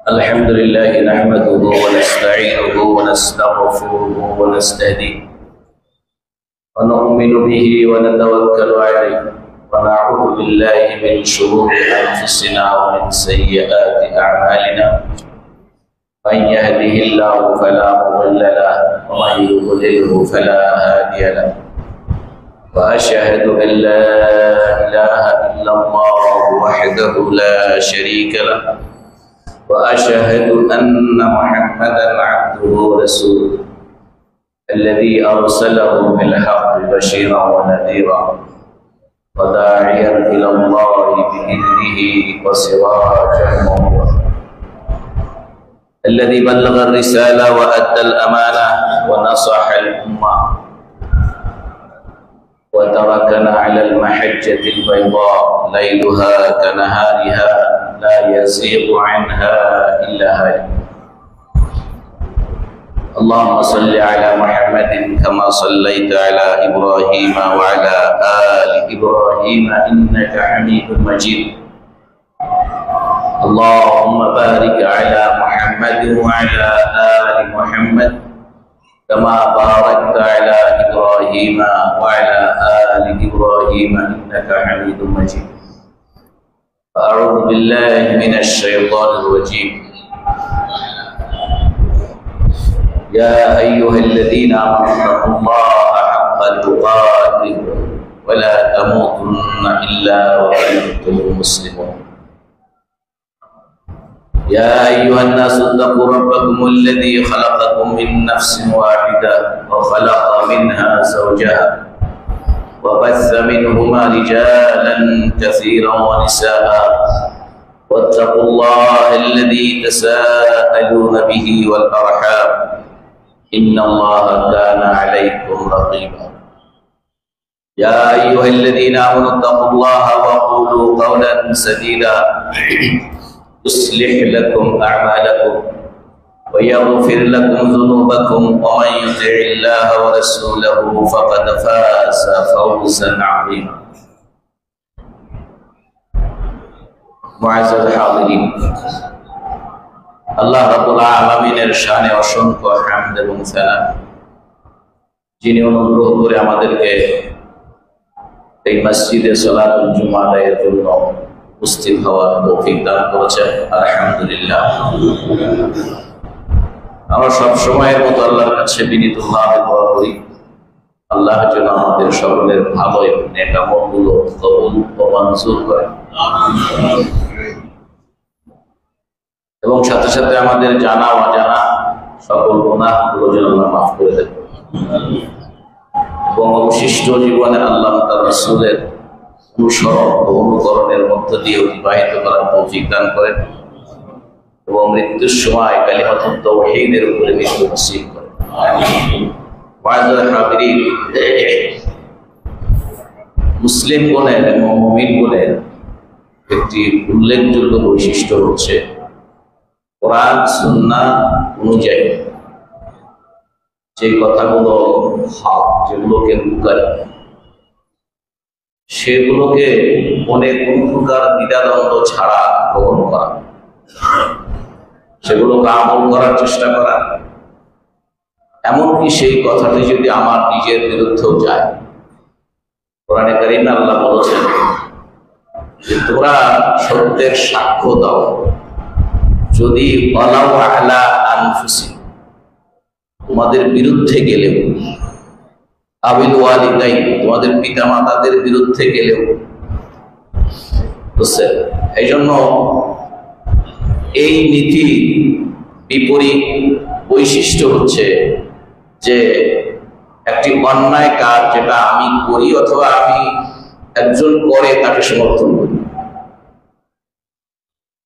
अल्हम्दुलिल्लाह नहमदुहु व नस्तईनुहु व नस्तगफिरुहु व नस्तहदीह व नु'मिनु बिही व नतवक्कलु अलैहि व नअूज़ु बिल्लाहि मिन शुरूरि अंफुसिना व मिन सय्यिआति अअमालिना मन यहदिहिल्लाहु फला मुضل له व मन युضلله फला हादिय له وأشهد أن لا إله إلا الله وحده لا شريك له وأشهد أن محمدا عبده ورسوله الذي أرسله بالحق بشيرا ونذيرا وداعيا إلى الله بإذنه وسراجا منيرا الذي بلغ الرسالة وأدى الأمانة ونصح الأمة وتركنا على المحجة البيضاء ليلها كنهارها لا يزيغ عنها إلا هالك اللهم صل على محمد كما صليت على إبراهيم وعلى آل إبراهيم إنك حميد مجيد اللهم بارك على محمد وعلى آل محمد كما باركت على إبراهيم وعلى آل إبراهيم إنك حميد مجيد أعوذ بالله من الشيطان الرجيم يا أيها الذين آمنوا اتقوا الله حق تقاته ولا تموتن إلا وأنتم مسلمون يا أيها الناس اتقوا ربكم الذي خلقكم من نفس واحدة وخلق منها زوجها وبث منهما رجالا كثيرا ونساء واتقوا الله الذي تساءلون به والأرحام إن الله كان عليكم رقيبا يا أيها الذين آمنوا اتقوا الله وقولوا قولا سديدا يصلح لكم أعمالكم ويغفر لكم ذنوبكم ومن يطع الله ورسوله فقد فاز فوزا عظيما معزز الحاضرين আল্লাহ রাব্বুল আলামিনের শানে অসংখ্য হামদ এবং সানা যিনি অনুগ্রহ করে আমাদেরকে এই মসজিদে সালাতুল জুমা আদায়ের জন্য উপস্থিত হওয়ার তৌফিক দান করেছেন আলহামদুলিল্লাহ। আমরা সব সময়ের মতো আল্লাহর কাছে বিনীতভাবে দোয়া করি আল্লাহ যেন আমাদের সকলের ভালো এবং নেক আমলগুলো কবুল ও মঞ্জুর করেন এবং সাথে সাথে আমাদের জানা অজানা সকল গুনাহগুলো যেন আল্লাহ মাফ করে দেন এবং অবশিষ্ট জীবনে আল্লাহ তার রাসূলের অনুসরণ ও অনুকরণের মধ্য দিয়ে অতিবাহিত করার তৌফিক দান করেন এবং মৃত্যুর সময় কালিমাতুত তাওহীদের উপরে মৃত্যু নসিব করেন। মুসলিম গণের এবং মুমিন গণের একটি উল্লেখযোগ্য বৈশিষ্ট্য হচ্ছে কোরআন সুন্নাহ অনুযায়ী যে কথাগুলো হক, যেগুলোকে মুনকার, সেগুলোকে মনে কোন প্রকার দ্বিধাদ্বন্দ্ব ছাড়া গ্রহণ করা, সেগুলোকে আমল করার চেষ্টা করা, এমনকি সেই কথাটি যদি আমার নিজের বিরুদ্ধেও যায়। কোরআনে কারিমে আল্লাহ বলেছেন যে তোমরা সত্যের সাক্ষ্য দাও যদি ওয়ালাউ আলা আনফুসিহিম, তোমাদের বিরুদ্ধে গেলেও, আবিল ওয়ালিদাইন, তোমাদের পিতা মাতাদের বিরুদ্ধে গেলেও। বুঝছেন? এই জন্য এই নীতি বিপরীত বৈশিষ্ট্য হচ্ছে যে একটি অন্যায় কাজ যেটা আমি করি অথবা আমি একজন করে তাকে সমর্থন করি,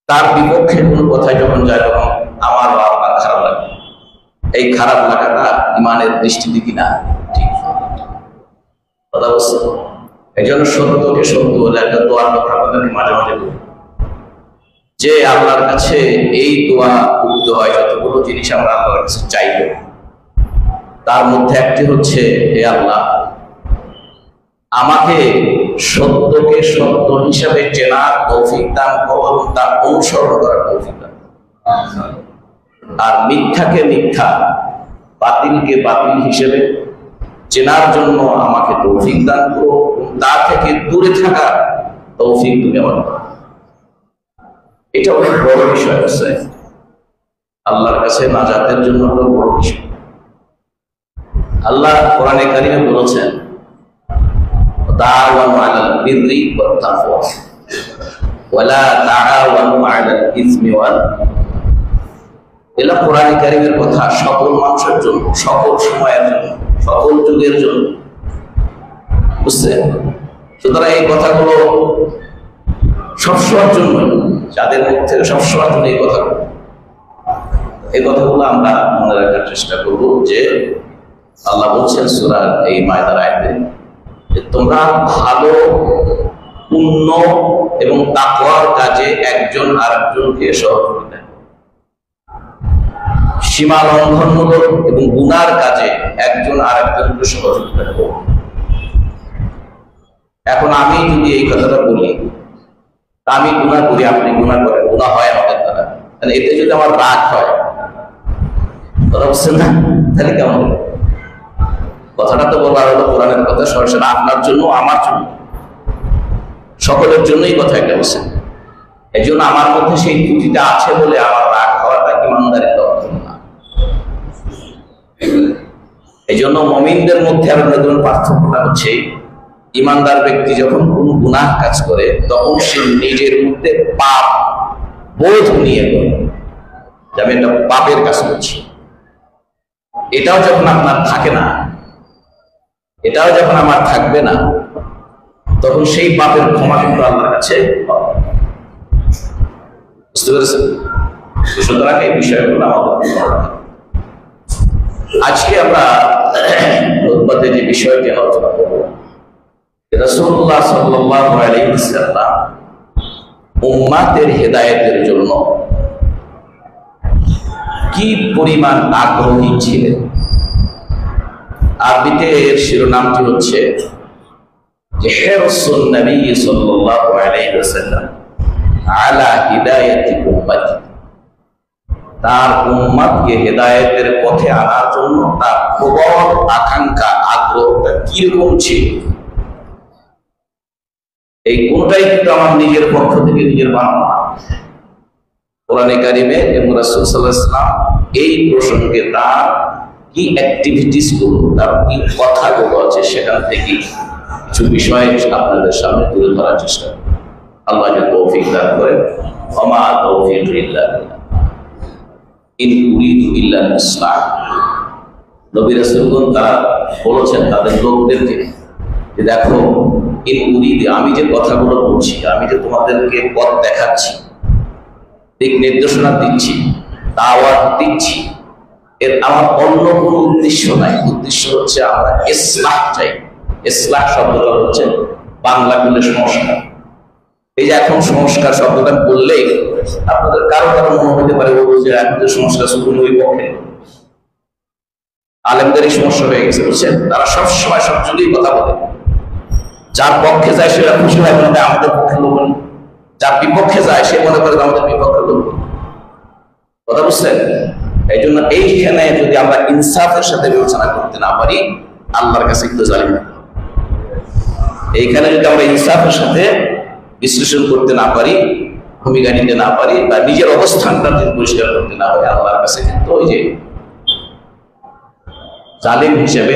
তার বিপক্ষে কোনো কথায় যখন যায় তখন আমার বা আপনার খারাপ লাগে। এই খারাপ লাগাটা ইমানের দৃষ্টিতে কিনা ঠিক কথা বলছে। এই জন্য সত্যকে সত্য বলে একটা দোয়ার কথা আপনাকে মাঝে মাঝে বলি যে আল্লাহর কাছে এই দোয়া উক্ত হয় যতগুলো জিনিস আমরা আল্লাহর কাছে চাইব, তার মধ্যে একটি হচ্ছে হে আল্লাহ আমাকে সত্যকে সত্য হিসাবে চেনার তৌফিক দান করো, তার অনুসরণ করার তৌফিক দান, আর মিথ্যাকে মিথ্যা, বাতিলকে বাতিল হিসেবে চেনার জন্য আমাকে তৌফিক দান করো, তা থেকে দূরে থাকার তৌফিক তুমি আমার করো। এটা অনেক বড় বিষয় আছে আল্লাহর কাছে নাজাতের জন্য, বড় বিষয়। আল্লাহ কোরআনে কারিমে বলেছেন তাআওয়ানু আলাল বিররি ওয়াত তাকওয়া ওয়ালা তাআওয়ানু আলাল ইসমি ওয়াল। এটা কোরআনে কারিমের কথা সকল মানুষের জন্য, সকল সময়ের জন্য, সকল যুগের জন্য, বুঝছেন? সুতরাং এই কথাগুলো সবসময়ের জন্য, যাদের মুখ থেকে সবসময়ের জন্য এই কথাগুলো আমরা মনে রাখার চেষ্টা করব যে আল্লাহ বলছেন সূরা এই মায়দার আয়াতে যে তোমরা ভালো, পুণ্য এবং তাকওয়ার কাজে একজন আরেকজনকে সহযোগিতা, সীমা লঙ্ঘনমূলক এবং গুনার কাজে একজন আরেকজনকে সহযোগিতা করো। এখন আমি যদি এই কথাটা বলি, আমি গুনাহ করি, আপনি গুনাহ করেন, গুনাহ হয় আমাদের দ্বারা, তাহলে এতে যদি আমার রাগ হয়, কথা বুঝছেন না? তাহলে কেমন? কথাটা তো বলা হলো কোরআনের কথা, সরাসরি আপনার জন্য, আমার জন্য, সকলের জন্যই কথা একটা বলছেন। এই জন্য আমার মধ্যে সেই ত্রুটিটা আছে বলে আমার রাগ হওয়াটা ইমানদারের লক্ষণ না। এই জন্য মুমিনদের মধ্যে আর নতুন পার্থক্যটা হচ্ছে, ইমানদার ব্যক্তি যখন কোন গুনাহ কাজ করে তখন সে নিজের মধ্যে পাপ বোধ নিয়ে করে যে আমি একটা পাপের কাজ করছি। এটাও যখন আপনার থাকে না, এটাও যখন আমার থাকবে না, তখন সেই পাপের ক্ষমা কিন্তু আল্লাহর কাছে পাবে। বুঝতে পেরেছেন? সুতরাং এই বিষয়গুলো আমাদের আজকে আমরা খুতবাতে যে বিষয়টি আলোচনা করব, রাসূলুল্লাহ সাল্লাল্লাহু আলাইহি ওয়াসাল্লাম উম্মাতের হেদায়েতের জন্য কি পরিমাণ আগ্রহী ছিলেন। আরবিতে এর শিরোনামটি হচ্ছে যে হিরসুন নবী সাল্লাল্লাহু আলাইহি ওয়াসাল্লাম আলা হিদায়াতি উম্মতি, তার উম্মতকে হেদায়েতের পথে আনার জন্য তার প্রবল আকাঙ্ক্ষা, আগ্রহটা কিরকম ছিল। এই কোনটাই কিন্তু আমার নিজের পক্ষ থেকে নিজের বানানো, কোরআনে কারিমে এবং রাসূল সাল্লাল্লাহু আলাইহি ওয়াসাল্লাম এই প্রসঙ্গে তার কি অ্যাক্টিভিটিস গুলো, তার কি কথাগুলো আছে, সেখান থেকে কিছু বিষয় আপনাদের সামনে তুলে ধরার চেষ্টা করি। আল্লাহ যে তৌফিক দান করে, ওমা তৌফিক ইল্লা বিল্লাহ, ইন উরিদু ইল্লা ইসলাহ। নবী রাসূলগণ তারা বলেছেন তাদের লোকদেরকে যে দেখো, ইন উরিদ, আমি যে কথাগুলো বলছি, আমি যে তোমাদেরকে পথ দেখাচ্ছি, দিক নির্দেশনা দিচ্ছি, দাওয়াত দিচ্ছি, এর আমার অন্য কোনো উদ্দেশ্য নাই। উদ্দেশ্য হচ্ছে আমরা ইসলাহ চাই। ইসলাহ শব্দটা হচ্ছে বাংলা বলে সংস্কার। এই যে এখন সংস্কার শব্দটা বললেই আপনাদের কারো কারো মনে হতে পারে ও যে এখন যে সংস্কার শুধু ওই পক্ষে, আলেমদের এই সমস্যা হয়ে গেছে, বুঝছেন? তারা সবসময় সব যুগেই কথা বলে, যার পক্ষে যায় সেটা খুশি হয় মনে হয় আমাদের পক্ষে লোক, যার বিপক্ষে যায় সে মনে করে আমাদের বিপক্ষে লোক। কথা বুঝছেন? এই জন্য এইখানে যদি আমরা ইনসাফের সাথে বিবেচনা করতে না পারি, আল্লাহর কাছে একটু জালিম। এইখানে যদি আমরা ইনসাফের সাথে বিশ্লেষণ করতে না পারি, ভূমিকা নিতে না পারি, বা নিজের অবস্থানটা যদি পরিষ্কার করতে না পারি, আল্লাহর কাছে কিন্তু ওই যে জালিম হিসেবে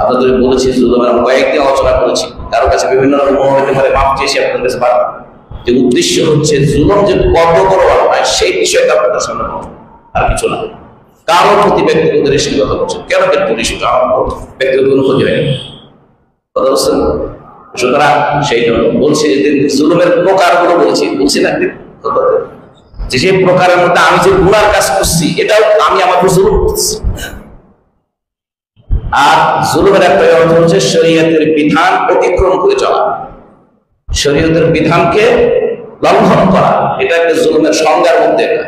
আপনাদের বলেছি, আমরা কয়েকদিন আলোচনা করেছি, কারো কাছে বিভিন্ন রকম মনে হতে পারে, মাপ চেয়েছি আপনাদের কাছে বারবার, যে উদ্দেশ্য হচ্ছে জুলুম যে কত বড় অন্যায় সেই বিষয়টা আপনাদের সামনে, আর কিছু না। কারো প্রতি ব্যক্তিগত রেশন কথা বলছেন, কেন ব্যক্তিগত রেশন? আমার ব্যক্তিগত কোনো ক্ষতি হয়নি, কথা বলছেন। সুতরাং সেই জন্য বলছি যে জুলুমের প্রকারগুলো বলছি না, যে সেই প্রকারের মধ্যে আমি যে গুনার কাজ করছি, এটাও আমি আমার জুলুম করছি। আর জুলুমের একটা অর্থ হচ্ছে শরীয়তের বিধান অতিক্রম করে চলা, শরীয়তের বিধানকে লঙ্ঘন করা, এটা একটা জুলুমের সংজ্ঞার মধ্যে একটা।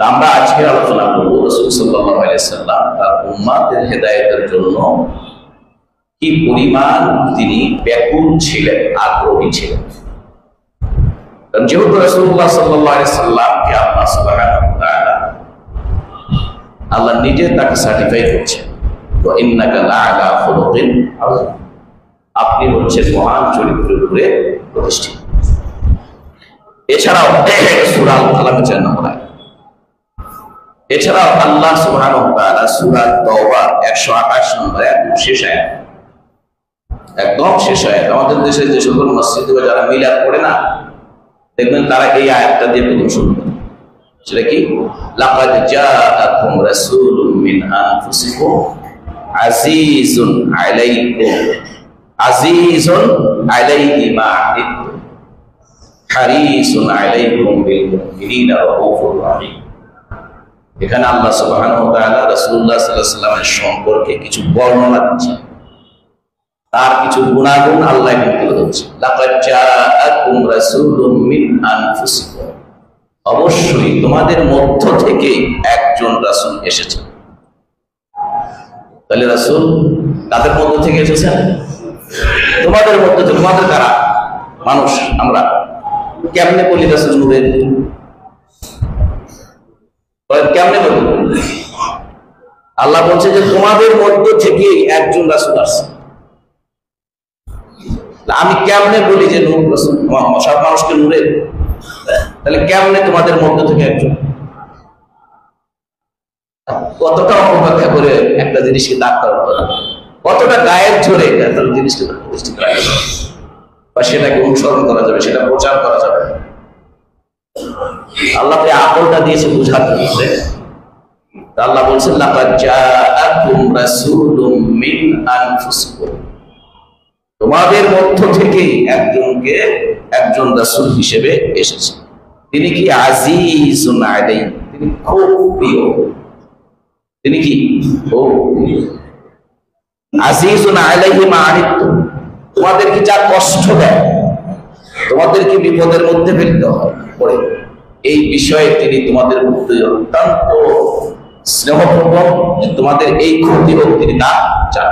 আমরা আজকে আলোচনা করব রাসূল সাল্লাল্লাহু আলাইহি ওয়াসাল্লাম তার উম্মতের হেদায়েতের জন্য কি পরিমাণ তিনি ব্যাকুল ছিলেন, আগ্রহী ছিলেন। কারণ যেহেতু রাসূলুল্লাহ সাল্লাল্লাহু আলাইহি সাল্লামকে আল্লাহ সুবহানাহু ওয়া তাআলা আল্লাহ নিজে তাকে সার্টিফাই করছেন, ওয়া ইন্নাকা লাআলা খুলুকিন আযীম, আপনি হচ্ছেন মহান চরিত্রের উপরে প্রতিষ্ঠিত। এছাড়াও সূরা আল-কালামের 4 নম্বর আয়াত, এছাড়াও আল্লাহ সুবহানাহু ওয়া তাআলা সূরা তাওবা 128 নম্বর আয়াত শেষ আয়াত, একদম শেষ আয়াত। আমাদের দেশে যে সকল মসজিদে যারা মিলাদ পড়ে না, দেখবেন তারা এই আয়াতটা দিয়ে প্রথম শুরু করে। সেটা কি? লাকাদ জাআকুম রাসূলুম মিন আনফুসিকুম আজিজুন আলাইহি মা আনিতুম হারিসুন আলাইকুম বিল মুমিনিনা রাউফুর রাহিম। এখানে আল্লাহ সুবহানাহু ওয়া তাআলা রাসূলুল্লাহ সাল্লাল্লাহু আলাইহি ওয়াসাল্লামের সম্পর্কে কিছু বর্ণনা দিচ্ছেন, তার কিছু গুণাগুণ আল্লাহ তুলে ধরছে। লাকাদ জাআকুম রাসূলুম মিন আনফুসিকুম, অবশ্যই তোমাদের মধ্য থেকে একজন রাসূল এসেছেন। তাহলে রাসূল কাদের মধ্য থেকে এসেছেন? তোমাদের মধ্য থেকে। তোমাদের কারা? মানুষ, আমরা। কেমনে বলি রাসূল নূরের? কেমনে বলি? আল্লাহ বলছে যে তোমাদের মধ্য থেকে একজন রাসূল আসছে। আমি কেমনে বলি যে নূর রাসূল? সব মানুষকে নূরের, তাহলে কেমনে তোমাদের মধ্য থেকে একজন? কতটা অপব্যাখ্যা করে একটা জিনিসকে দাগ করা, কতটা গায়ের ঝরে জিনিসকে প্রতিষ্ঠিত করা যাবে, বা সেটাকে অনুসরণ করা যাবে, সেটা প্রচার করা যাবে। আল্লাহ আকলটা দিয়েছে বুঝার জন্য। আল্লাহ বলছেন লাকাদ জাআকুম রাসূলুম মিন আনফুসিকুম, তোমাদের মধ্য থেকে একজন রাসূল হিসেবে এসেছে। তিনি কি? আজিজুন আলাইহি, তিনি খুব প্রিয়। তিনি কি? খুব আজিজুন আলাইহি মা আনিতুম, তোমাদের কি যা কষ্ট দেয়, তোমাদের কি বিপদের মধ্যে ফেলতে হয় পড়ে, এই বিষয়ে তিনি তোমাদের মধ্যে অত্যন্ত স্নেহপ্রবণ, তোমাদের এই ক্ষতি হোক তিনি তা চান।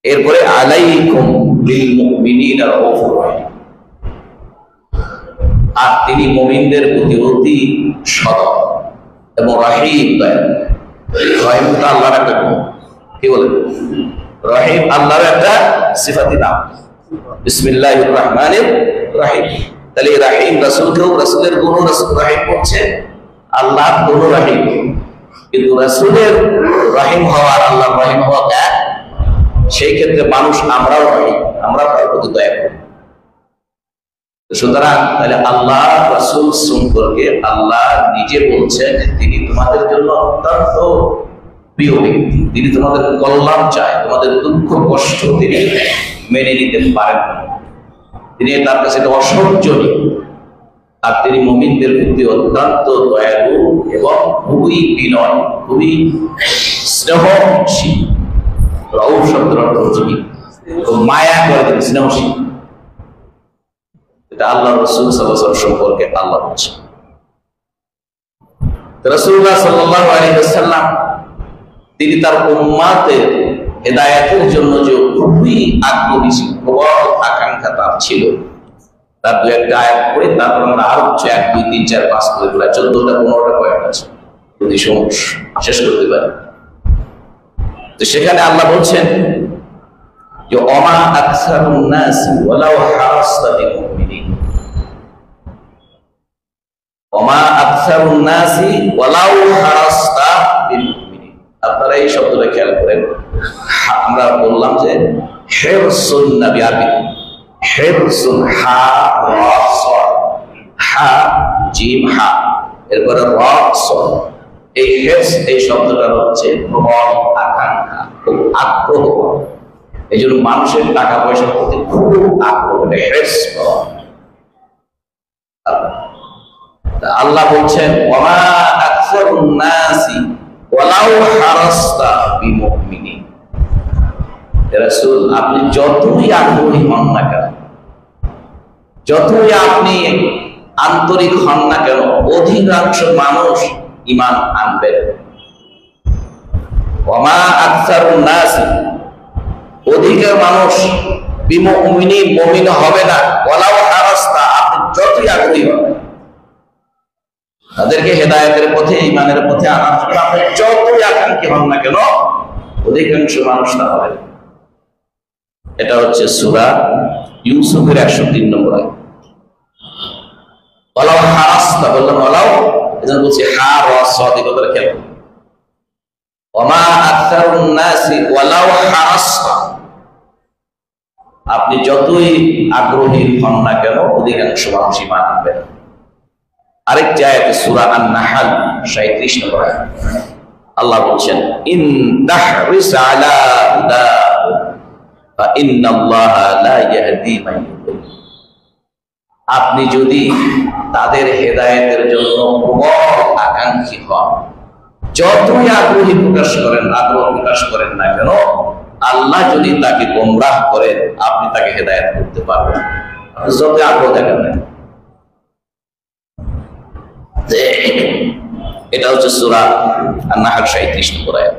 এরপরে আলাইকুম বিল মুমিনিনা রাউফুর রাহিম, আর তিনি মুমিনদের প্রতি অতি সদয় এবং রহিম দয়ালু। রহিম তো আল্লাহর একটা গুণ, কি বলে? রহিম আল্লাহর একটা সিফাতি নাম। বিসমিল্লাহির রহমানির রহিম। তাহলে রহিম রাসূলকেও রাসূলের গুণ রাসূল রহিম বলছে, আল্লাহর গুণ রহিম। কিন্তু রাসূলের রহিম হওয়া আর আল্লাহর রহিম হওয়া এক। সেই ক্ষেত্রে মানুষ আমরাও রহিম, আমরা তার প্রতি দয়া করি। সুতরাং তাহলে আল্লাহ রাসূল সম্পর্কে আল্লাহ নিজে বলছেন যে তিনি তোমাদের জন্য অত্যন্ত প্রিয় ব্যক্তি, তিনি তোমাদের কল্যাণ চায়, তোমাদের দুঃখ কষ্ট তিনি মেনে নিতে পারেন, তিনি তার কাছে এটা অসহ্যনীয়। আর তিনি মুমিনদের প্রতি অত্যন্ত দয়ালু এবং খুবই বিনয়, খুবই স্নেহশীল। রাউফ শব্দের অর্থ হচ্ছে কি? মায়া করে, তিনি স্নেহশীল। এটা আল্লাহ রাসূল সাল্লাল্লাহু আলাইহি ওয়াসাল্লাম সম্পর্কে আল্লাহ বলছেন। রাসূলুল্লাহ সাল্লাল্লাহু আলাইহি ওয়াসাল্লাম তিনি তার উম্মতের হেদায়েতের জন্য যে খুবই আগ্রহী ছিল, প্রবল আকাঙ্ক্ষা তার ছিল। তার দু একটা আয়াত পড়ে তারপর আমরা আরো 1 2 3 4 5 করে প্রায় 14টা 15টা পয়েন্ট আছে, যদি শেষ করতে পারি। তো সেখানে আল্লাহ বলছেন যে ওমা আকসারুন নাসি ওয়ালাউ হারাসতা বিল-মুমিনিন, ওমা আকসারুন নাসি ওয়ালাউ হারাসতা বিল-মুমিনিন। আপনারা এই শব্দটা খেয়াল করেন। আমরা বললাম যে হিরসুন নবী, আরবি হিরসুন, হা রা সা, হা জিম হা, এরপরে রা সা। এই হিরস এই শব্দটা হচ্ছে প্রবল আকাঙ্ক্ষা, খুব আগ্রহ। এই জন্য মানুষের টাকা পয়সার প্রতি খুব আগ্রহ, হিরস। আল্লাহ বলছেন ওমা আকসারুন নাসি ওয়ালাউ হারাসতা বিল-মুমিনিন। রাসূল আপনি যতই আগ্রহী হন না কেন, যতই আপনি আন্তরিক হন না কেন, অধিকাংশ মানুষ ঈমান আনবে। ওমা আকসারুন নাসি, অধিকার মানুষ মুমিন হবে না, ওয়ালাউ হারাসতা, আপনি যতই আগ্রহী হন তাদেরকে হেদায়েতের পথে, ঈমানের পথে আনার জন্য আপনি যতই আকাঙ্ক্ষী হন না কেন, অধিকাংশ মানুষ তা হবে। এটা হচ্ছে সূরা ইউসুফের 103 নম্বর আয়াত। ওয়ালাউ হারাসতা বললাম, ওয়ালাউ, এজন্য বলছি হারাসতা কথাটা খেয়াল করুন। ওয়ামা আকতারুন নাসি ওয়ালাউ হারাসতা, আপনি যতই আগ্রহী হন না কেন অধিকাংশ মানুষ ঈমান আনবে না। আরেকটি আয়াতে সূরা আন-নাহল 37 নম্বর আয়াত আল্লাহ বলছেন, ইন তাহরিস আলা হুদা ফা ইন্নাল্লাহা লা ইয়াহদি মান ইউদিল, আপনি যদি তাদের হেদায়েতের জন্য প্রবল আকাঙ্ক্ষী হন, যতই আগ্রহ প্রকাশ করেন না কেন, আল্লাহ যদি তাকে গোমরাহ করেন আপনি তাকে হেদায়েত করতে পারবেন, যত আগ্রহ দেখেন না। এটা হচ্ছে সূরা আন-নাহল 37 নম্বর আয়াত।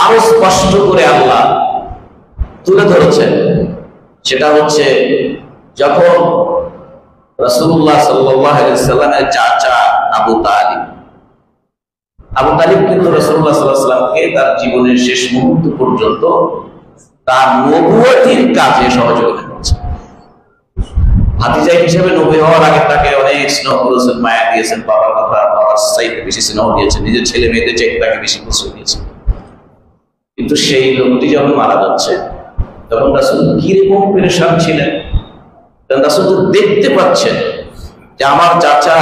আরো স্পষ্ট করে আল্লাহ তুলে ধরেছেন, সেটা হচ্ছে যখন রাসূলুল্লাহ সাল্লাল্লাহু আলাইহি ওয়াসাল্লামের চাচা আবু তালিব কিন্তু রাসূলুল্লাহ সাল্লাল্লাহু আলাইহি ওয়াসাল্লামকে তার জীবনের শেষ মুহূর্ত পর্যন্ত তার নবুয়তির কাজে সহযোগিতা করেছে। ভাতিজা হিসেবে নবী হওয়ার আগে তাকে অনেক স্নেহ করেছেন, মায়া দিয়েছেন, বাবার কথা বাবার চাইতে বেশি স্নেহ দিয়েছেন, নিজের ছেলে মেয়েদের চাইতে তাকে বেশি প্রশ্রয় দিয়েছেন। কিন্তু সেই লোকটি যখন মারা যাচ্ছে তখন রাসূল কিরকম পেরেশান ছিলেন। রাসূল তো দেখতে পাচ্ছেন যে আমার চাচা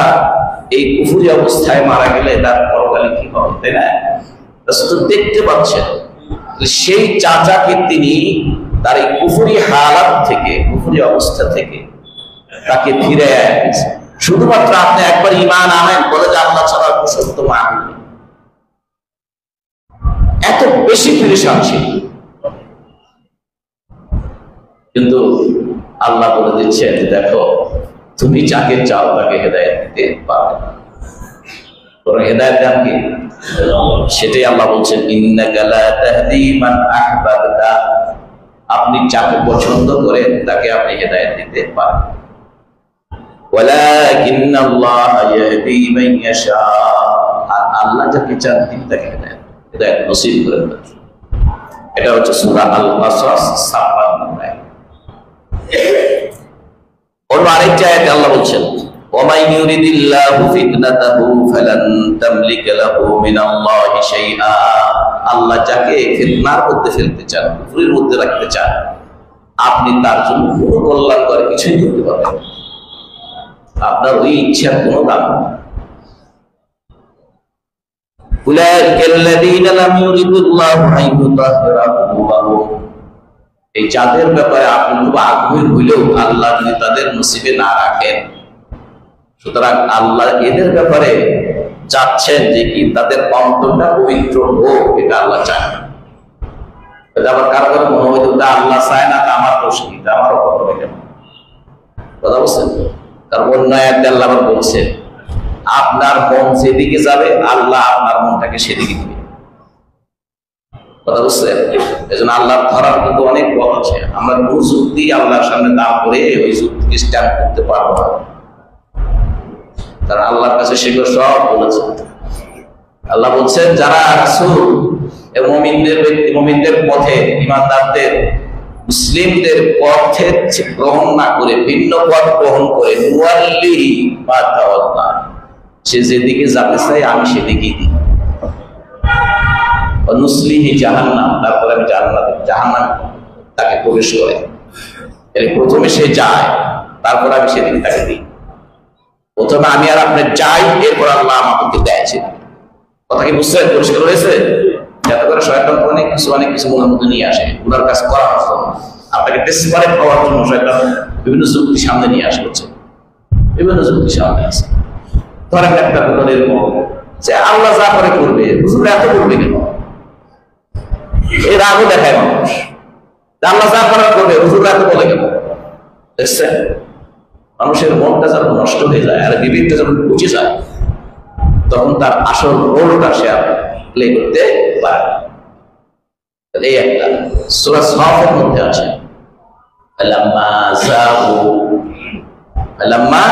এই কুফরি অবস্থায় মারা গেলে তার পরকালে কি হবে, তাই না? রাসূল তো দেখতে পাচ্ছেন। সেই চাচাকে তিনি তার এই কুফরি হালাত থেকে, কুফরি অবস্থা থেকে তাকে ফিরে এনেছে। শুধুমাত্র আপনি একবার ঈমান আনেন, বলে যে আল্লাহ ছাড়া সত্য মানবেন, এত বেশি পেরেশান ছিল। কিন্তু আল্লাহ বলে দিচ্ছেন, দেখো তুমি যাকে চাও তাকে হেদায়েত দিতে পারবে না, তোর হেদায়েত দান কি? সেটাই আল্লাহ বলছেন, ইন্নাকা লা তাহদি মান আহবাবতা, আপনি যাকে পছন্দ করেন তাকে আপনি হেদায়েত দিতে পারেন। ওয়ালাকিন্নাল্লাহা ইয়াহদি মান ইয়াশা, আল্লাহ যাকে চান তিনি তাকে হেদায়েত নসিব করেন। এটা হচ্ছে সূরা আল-কাসাস 56 নম্বর আয়াত। অন্য আরেকটি আয়াতে আল্লাহ বলছেন, ওয়ামাই ইউরিদিল্লাহু ফিতনাতাহু ফালান তামলিকা লাহু মিনাল্লাহি শাইআ, আল্লাহ যাকে ফিতনার মধ্যে ফেলতে চান, কুফরের মধ্যে রাখতে চান, আপনি তার জন্য কোনো কল্যাণ করে কিছুই করতে পারবেন না, আপনার ওই ইচ্ছার কোনো দাম নেই। উলাইকাল্লাযীনা লাম ইউরিদুল্লাহু আন ইউতাহহিরা কুলুবাহুম, এই যাদের ব্যাপারে আপনি খুব আগ্রহী হইলেও আল্লাহ যদি তাদের নসিবে না রাখেন, সুতরাং আল্লাহ এদের ব্যাপারে চাচ্ছেন যে কি তাদের অন্তরটা পবিত্র হোক, এটা আল্লাহ চায় না। আবার কারো কারো মনে হয়তো আল্লাহ চায় না, তা আমার দোষ কি, তা আমারও কথা হবে কেন, কথা বলছেন? তার অন্য আয়াতে আল্লাহ আবার বলছেন, আপনার মন যেদিকে যাবে আল্লাহ আপনার মনটাকে সেদিকে দিবে, কথা বুঝছেন? এজন্য আল্লাহর ধরার কিন্তু অনেক পথ আছে। আমরা কোন যুক্তি আল্লাহর সামনে দাম করে ওই যুক্তিকে স্ট্যান্ড করতে পারবো না, কারণ আল্লাহর কাছে সেগুলো সব বলেছে। আল্লাহ বলছেন, যারা রাসূল এবং মুমিনদের পথে, ঈমানদারদের, মুসলিমদের পথে গ্রহণ না করে ভিন্ন পথ গ্রহণ করে, নুওয়াল্লিহি মা তাওয়াল্লা, সে যেদিকে যেতে চায় আমি সেদিকেই দিই, নুসলিহি জাহান্নাম, তারপরে আমি জাহান্নাম তাকে প্রবেশ করে, এর প্রথমে সে যায়, তারপর আমি সেদিকে তাকে দিই। প্রথমে আমি আর আপনি যাই, এরপর আল্লাহ আমাকে দেয় সেদিকে। কথা কি বুঝছেন? পরিষ্কার হয়েছে? যাতে করে শয়তান অনেক কিছু মনের মধ্যে নিয়ে আসে, গুনার কাজ করার জন্য, আপনাকে ডেসপারেট হওয়ার জন্য শয়তান বিভিন্ন যুক্তি সামনে নিয়ে আসে, বিভিন্ন যুক্তি সামনে আসে। ধরেন একটা কথা এরকম যে আল্লাহ যা করে করবে, হুজুর এত করবে কেন, এই রাগও দেখায় মানুষ, আল্লাহ যা করার করবে হুজুর এত বলে কেন। দেখছেন, মানুষের মনটা যখন নষ্ট হয়ে যায় আর বিবেকটা যখন বুঝে যায়, তখন তার আসল রোলটা সে প্লে করতে পারে। এই একটা সূরা সাফের মধ্যে আছে ফালাম্মা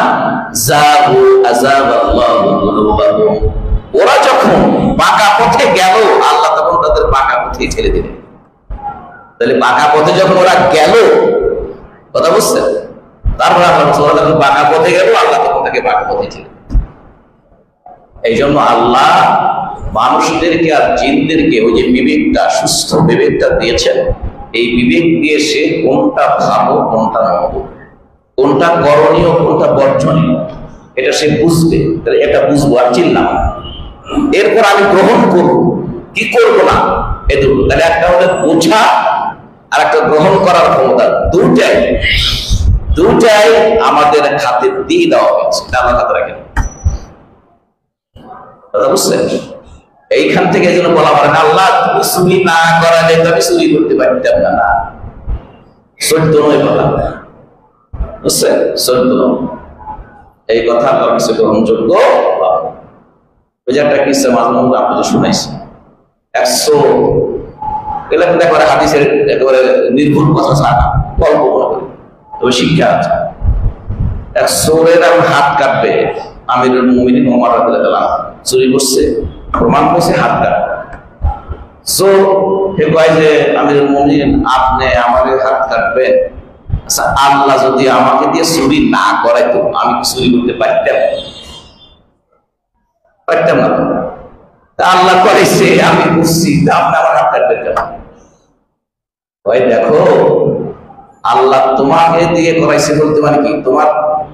যাগু আযাগাল্লাহু কুলুবাহুম, ওরা যখন বাঁকা পথে গেল আল্লাহ তখন তাদের বাঁকা পথে ছেড়ে দিলেন। তাহলে বাঁকা পথে যখন ওরা গেল, কথা বুঝছেন, তারপর আল্লাহ যখন বাঁকা পথে গেল আল্লাহ তখন তাকে বাঁকা পথে ছেড়ে দিলেন। এই জন্য আল্লাহ মানুষদেরকে আর জিনদেরকে ওই যে বিবেকটা, সুস্থ বিবেকটা দিয়েছেন, এই বিবেক দিয়ে সে কোনটা ভালো কোনটা মন্দ, কোনটা করণীয় কোনটা বর্জনীয়, এটা সে বুঝবে। তাহলে এটা বুঝবো আর চিনলাম, এরপর আমি গ্রহণ করব কি করব না, এ দুটো। তাহলে একটা হলো বোঝা আর একটা গ্রহণ করার ক্ষমতা, দুটাই আমাদের হাতে দিয়ে দেওয়া হয়েছে, আল্লাহ হাতে রাখেন। কথা বুঝছেন? এইখান থেকে যেন বলা হয় না আল্লাহ তুমি চুরি না করালে তো আমি চুরি করতে পারতাম না, সত্য নয় কথা, বুঝছেন? সত্য এই কথা আল্লাহর কাছে গ্রহণযোগ্য। ওই যে একটা কিসসা মাঝে মধ্যে আপনাদের শুনাইছি, 100 এলাকা একবারে হাদিসের একেবারে নির্ভুল কথা ছাড়া গল্প মনে করি, তবে শিক্ষা আছে। 100 হাত কাটবে, আমিরুল মুমিনিন ওমর রাদিয়াল্লাহু আনহু চুরি করছে, প্রমাণ করছে, হাত কাটবে। সো হে কয় যে আমিরুল মুমিনিন আপনি আমাদের হাত কাটবেন, আচ্ছা আল্লাহ যদি আমাকে দিয়ে চুরি না করাইতো আমি চুরি করতে পারতাম না। আল্লাহ করেছে আমি বুঝছি, আপনি আমার হাত কাটবেন কেন? ভাই দেখো, আল্লাহ তোমাকে দিয়ে করাইছে বলতে মানে কি, তোমার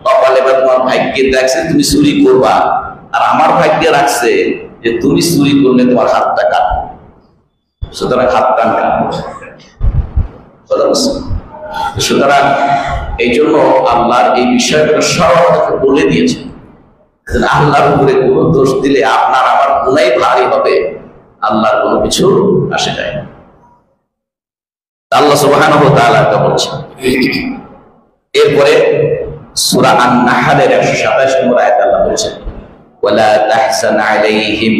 কপালে বা তোমার ভাগ্যে রাখছে তুমি চুরি করবা, আর আমার ভাগ্যে রাখছে যে তুমি চুরি করলে তোমার হাতটা কাটবে, সুতরাং হাতটা কাটবে। সুতরাং এই জন্য আল্লাহর এই বিষয়গুলো সব বলে দিয়েছে। আল্লাহর উপরে কোনো দোষ দিলে আপনার আমার গুনাই ভারী হবে, আল্লাহর কোনো কিছু আসে যায় না। আল্লাহ সুবহানাহু ওয়া তাআলা তা বলছেন। এরপরে সূরা আন-নাহলের 127 নম্বর আয়াতে আল্লাহ বলেছেন ওয়ালা তাহসান আলাইহিম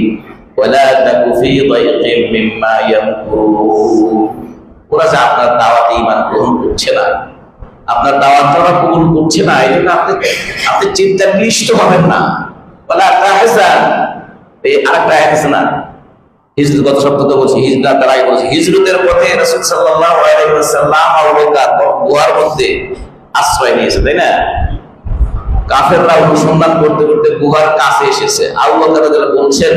ওয়ালা তাকু ফি দাইকিম মিম্মা ইয়ামকুরুন, ওরা যে আপনার দাওয়াতে ঈমান গ্রহণ করছে না, আপনার দাওয়াত ওরা কবুল করছে না, এই জন্য আপনি চিন্তা ক্লিষ্ট হবেন না। ওয়ালা তাহসান, এই আরেকটা আয়াত আছে না, হিজরত গত সপ্তাহে বলছি, হিজরত তার আগে বলছি, হিজরতের পথে রাসূল সাল্লাল্লাহু আলাইহি ওয়াসাল্লাম আবু বকর গুহার মধ্যে আশ্রয় নিয়েছে, তাই না? কাফেররা অনুসন্ধান করতে করতে গুহার কাছে এসেছে, আবু বকর রাদিয়াল্লাহু বলছেন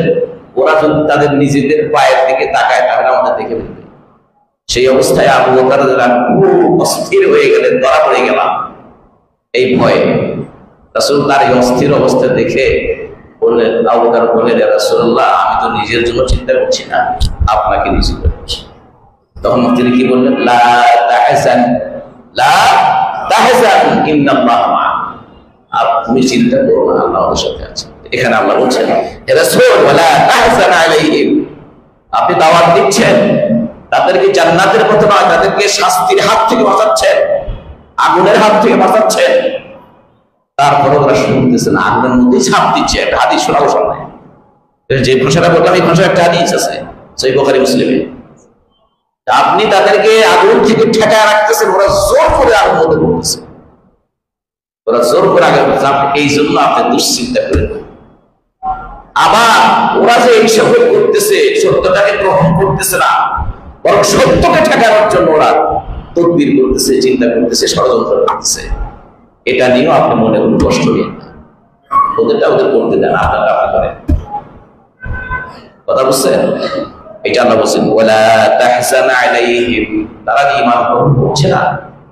ওরা যদি তাদের নিজেদের পায়ের দিকে তাকায় তাহলে আমাদের দেখে ফেলবে। সেই অবস্থায় আবু বকর রাদিয়াল্লাহু খুব অস্থির হয়ে গেলেন, ধরা পড়ে গেলাম এই ভয়ে। রাসূল তার এই অস্থির অবস্থা দেখে বললেন, আবু বকর বললেন ইয়া রাসূলুল্লাহ আমি তো নিজের জন্য চিন্তা করছি না, আপনাকে নিয়ে চিন্তা করছি। তখন তিনি কি বললেন, লা তাহজান ইন্নাল্লাহা মা'ানা, আপনি চিন্তা করো না, আল্লাহ আমাদের সাথে আছে। এখানে আল্লাহ বলছেন হে রাসূল ওয়ালা তাহজান আলাইহিম, আপনি দাওয়াত দিচ্ছেন তাদেরকে জান্নাতের পথে নয়, তাদেরকে শাস্তির হাত থেকে বাঁচাচ্ছেন, আগুনের হাত থেকে বাঁচাচ্ছেন। তারপরে ওরা শুনতেছে না, আগুনের মধ্যেই ছাপ দিচ্ছে। একটা হাদিস শোনাবো সামনে, যে ভাষাটা বললাম এই ভাষায় একটা হাদিস আছে সহিহ বুখারী মুসলিমে। আপনি তাদেরকে আগুন থেকে ঠেকায় রাখতেছেন, ওরা জোর করে আগুন মধ্যে পড়তেছে, ওরা জোর করে আগে এই জন্য আপনি দুশ্চিন্তা করেন। আবার ওরা যে এইসব করতেছে, সত্যটাকে গ্রহণ করতেছে না, বরং সত্যকে ঠেকানোর জন্য ওরা তদবির করতেছে, চিন্তা করতেছে, ষড়যন্ত্র করতেছে। এটা নিয়েও আপনি মনে কোনো কষ্ট নেই, ওদেরটা ওদের করতে দেন, আপনারা আপনি করেন। কথা বুঝছেন? এটা আল্লাহ বলছেন ওয়ালা তাহজান আলাইহিম, তারা ঈমান গ্রহণ করছে না,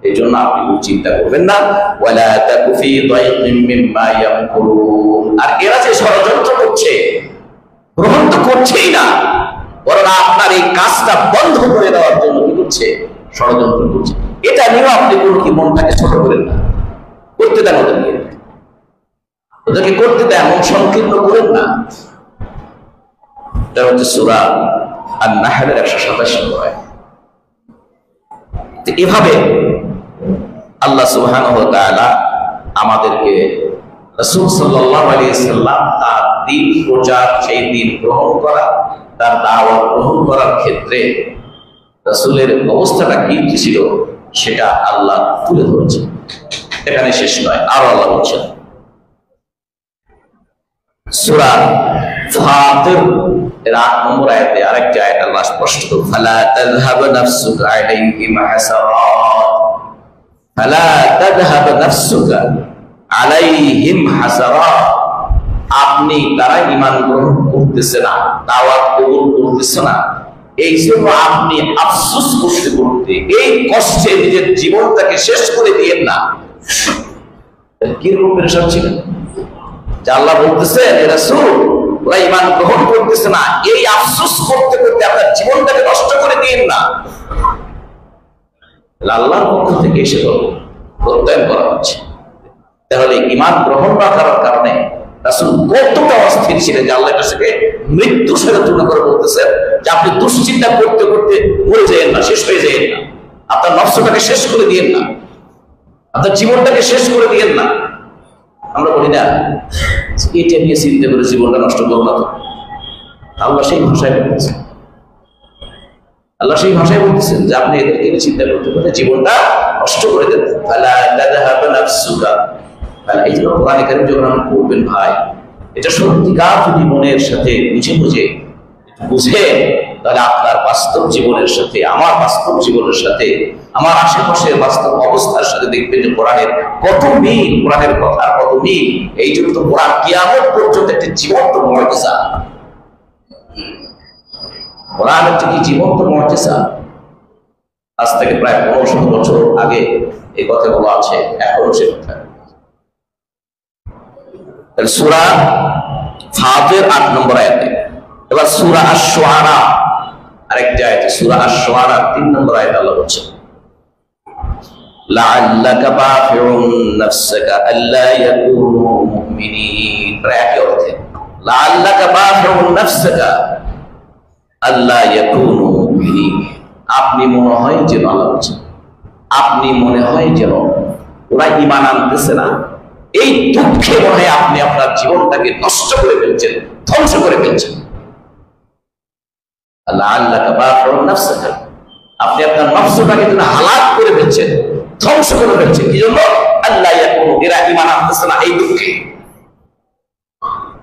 এই জন্য আপনি চিন্তা করবেন না। ওয়ালা তাকু ফি দাইকিম মিম্মা ইয়ামকুরুন, আর এরা যে ষড়যন্ত্র করছে, গ্রহণ তো করছেই না, বরং আপনার এই কাজটা বন্ধ করে দেওয়ার জন্য কি করছে, ষড়যন্ত্র করছে। এটা নিয়েও আপনি কোনো কি মনটাকে ছোট করেন না, করতে দেন ওদেরকে করতে দেন, মন সংকীর্ণ করেন না। এটা হচ্ছে সূরা আন-নাহলের 127 নম্বর আয়াত। এভাবে আল্লাহ সুবহানাহু ওয়া তাআলা আমাদেরকে রাসূল সাল্লাল্লাহু আলাইহি ওয়াসাল্লাম তার দ্বীন প্রচার, সেই দ্বীন গ্রহণ করা, তার দাওয়াত গ্রহণ করার ক্ষেত্রে রাসূলের অবস্থাটা কি ছিল সেটা আল্লাহ তুলে ধরেছে। এখানে শেষ নয়, আরো আল্লাহ বলছেন সূরা ফাতির এর 8 নম্বর আয়াতে আরেকটি আয়াত আল্লাহ স্পষ্ট করে ফালা তাযহাব নাফসুকা আলাইহিম হাসারাত, ফালা তাযহাব নাফসুকা আলাইহিম হাসারাত, আপনি তারা ঈমান গ্রহণ করতেছে না, দাওয়াত কবুল করতেছে না, এই জন্য আপনি আফসোস করতে করতে এই কষ্টে নিজের জীবনটাকে শেষ করে দিয়েন না। কিরকম পেরেশান ছিলেন যে আল্লাহ বলতেছেন রাসূল ওরা ঈমান গ্রহণ করতেছে না, এই আফসোস করতে করতে আপনার জীবনটাকে নষ্ট করে দিয়েন না। আল্লাহর পক্ষ থেকে এসে প্রত্যয়ন করা হচ্ছে। তাহলে ঈমান গ্রহণ না করার কারণে রাসূল কতটা অস্থির ছিলেন যে আল্লাহর কাছে মৃত্যুর সাথে তুলনা করে বলতেছেন যে আপনি দুশ্চিন্তা করতে করতে মরে যাবেন না, শেষ হয়ে যাবেন না, আপনার নফসটাকে শেষ করে দিয়েন না, আপনার জীবনটাকে শেষ করে দিয়েন না। আমরা বলি না এটা নিয়ে চিন্তা করে জীবনটা নষ্ট করবো না, তো আল্লাহ সেই ভাষায় বলতেছেন, আল্লাহ সেই ভাষায় বলতেছেন যে আপনি এদেরকে চিন্তা করতে করতে জীবনটা নষ্ট করে দেন। এই জন্য কোরআন কারীম যখন আপনি পড়বেন ভাই, এটা সত্যিকার যদি মনের সাথে বুঝে তাহলে আপনার বাস্তব জীবনের সাথে, আমার বাস্তব জীবনের সাথে, আমার আশেপাশের বাস্তব অবস্থার সাথে দেখবেন যে কোরআনের কত মিল, কোরআনের কথার কত মিল। এই জন্য তো কোরআন কিয়ামত পর্যন্ত একটি জীবন্ত মুআজিজা, কোরআন হচ্ছে কি জীবন্ত মুআজিজা। আজ থেকে প্রায় 1500 বছর আগে এই কথাগুলো আছে, এখনো সে কথা। সূরা ফাতির 8 নম্বর আয়াতে। এবার সূরা আশ-শুআরা আরেকটা আয়াতে, সূরা আশ-শুআরা 3 নম্বর আয়াতে আল্লাহ বলছেন লাআল্লাকা বাফিউন নাফসাকা আল্লা ইয়াকুনু মুমিনিন। একই অর্থে লাআল্লাকা বাফিউন নাফসাকা আল্লা ইয়াকুনু মুমিনিন। আপনি মনে হয় যেন, আল্লাহ বলছেন আপনি মনে হয় যেন ওরা ঈমান আনতেছে না, এই দুঃখে মনে হয় আপনি আপনার জীবনটাকে নষ্ট করে ফেলছেন, ধ্বংস করে ফেলছেন। আপনি আপনার নফসটাকে হালাক করে ফেলছেন, ধ্বংস করে ফেলছেন। কি জন্য? আল্লাহ এরা ঈমান আনতেছে না এই দুঃখে,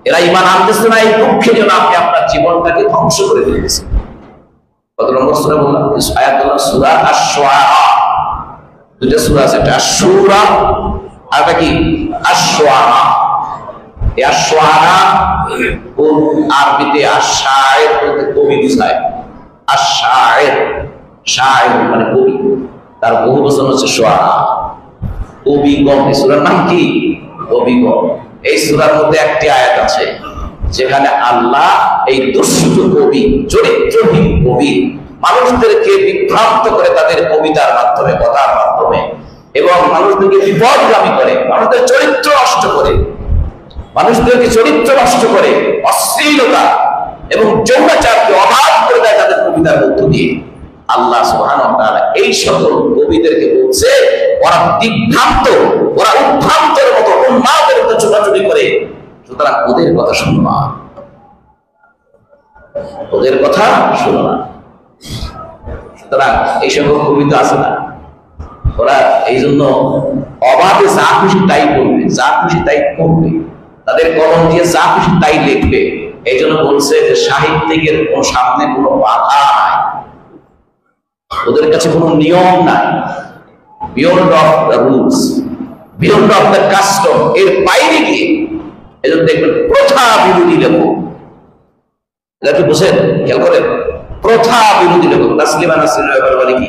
এরা ঈমান আনতেছে না এই দুঃখে যেন আপনি আপনার জীবনটাকে ধ্বংস করে ফেলতেছেন। কত নম্বর সূরা বললাম? আয়াত হলো সূরা আশ-শুআরা। দুটো সূরা আছে, একটা আশ-শুরা আর একটা কি আশ-শুআরা। এই আশ-শুআরা আরবিতে আশ-শায়ের বলতে কবি বোঝায়। আশ-শায়ের, শায়ের মানে কবি, তার বহু বচন হচ্ছে শুআরা, কবিগণ। এই সূরার নাম কি? কবিগণ। এই সূরার মধ্যে একটি আয়াত আছে যেখানে আল্লাহ এই দুষ্ট কবি, চরিত্রহীন কবি, মানুষদেরকে বিভ্রান্ত করে তাদের কবিতার মাধ্যমে, কথার মাধ্যমে, এবং মানুষদেরকে বিপদগামী করে, মানুষদের চরিত্র নষ্ট করে, মানুষদেরকে চরিত্র নষ্ট করে, অশ্লীলতা এবং যৌনাচারকে অবাধ করে দেয় তাদের কবিতার মধ্য দিয়ে। আল্লাহ সুবহানাহু ওয়া তাআলা এই সকল কবিদেরকে বলছে ওরা বিভ্রান্ত, ওরা উদ্ভ্রান্তের মতো উন্মাদের মতো ছোটাছুটি করে, সুতরাং ওদের কথা শুনো না, ওদের কথা শুনো না। সুতরাং এই সকল কবিতা আছে না, ওরা এই জন্য অবাধে যা খুশি তাই বলবে, যা খুশি তাই করবে, তাদের কলম দিয়ে যা খুশি তাই লিখবে। এই জন্য বলছে যে সাহিত্যিকের কোন সামনে কোনো বাধা নাই, ওদের কাছে কোনো নিয়ম নাই, beyond of the rules, beyond of the custom, এর বাইরে গিয়ে। এই জন্য দেখবেন প্রথা বিরোধী লেখক, এটা কি বুঝেন? খেয়াল করেন, প্রথা বিরোধী লেখক তাসলিমা নাসরিন বলে কি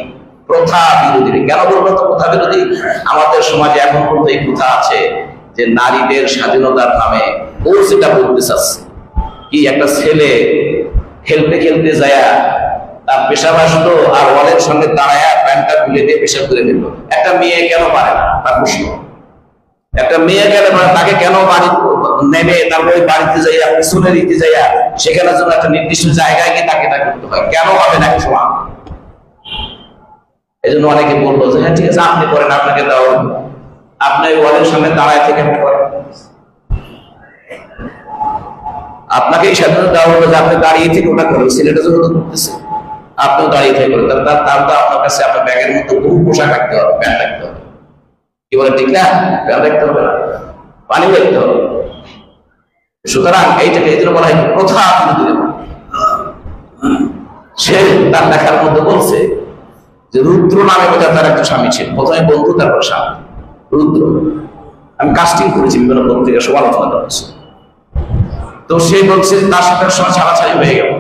প্রথা বিরোধী। কেন বলবো তো প্রথা বিরোধী? আমাদের সমাজে এখন পর্যন্ত এই প্রথা আছে যে নারীদের স্বাধীনতার নামে ও সেটা বলতে চাচ্ছে কি, একটা ছেলে খেলতে খেলতে যায় তার পেশাব আসলো আর ওয়ালের সঙ্গে দাঁড়ায় প্যান্টটা খুলে দিয়ে পেশাব করে ফেললো। একটা মেয়ে কেন পারে না? তার প্রশ্ন। একটা মেয়ে কেন পারে? তাকে কেন বাড়ি নেমে তারপরে বাড়িতে যাইয়া পিছনে দিতে যাইয়া সেখানে জন্য একটা নির্দিষ্ট জায়গায় গিয়ে তাকে এটা করতে হয়? কেন হবে না সময়? এই জন্য অনেকে বললো যে হ্যাঁ ঠিক আছে আপনি করেন, আপনাকে দাও, আপনি ওয়ালের সামনে দাঁড়ায় থেকে করেন, আপনাকে এই স্বাধীনতা দেওয়া হলো যে আপনি দাঁড়িয়ে থেকে ওটা করেন, ছেলেটা যখন করতেছে আপনিও দাঁড়িয়ে থেকে করেন, তার তো আপনার কাছে আপনার ব্যাগের মধ্যে বহু পোশাক রাখতে হবে, প্যান্ট রাখতে হবে, কি বলে ঠিক না? প্যান্ট রাখতে হবে না, পানি রাখতে হবে। সুতরাং এইটাকে এই জন্য বলা হয় প্রথা বিরোধী। সে তার লেখার মধ্যে বলছে যে রুদ্র নামে বোঝা তার একটা স্বামী ছিল, প্রথমে বন্ধু তারপর স্বামী রুদ্র। আমি কাস্টিং করেছি বিভিন্ন পত্রিকা সমালোচনা করেছি। তো সে বলছে তার সাথে সময় ছাড়াছাড়ি হয়ে গেল,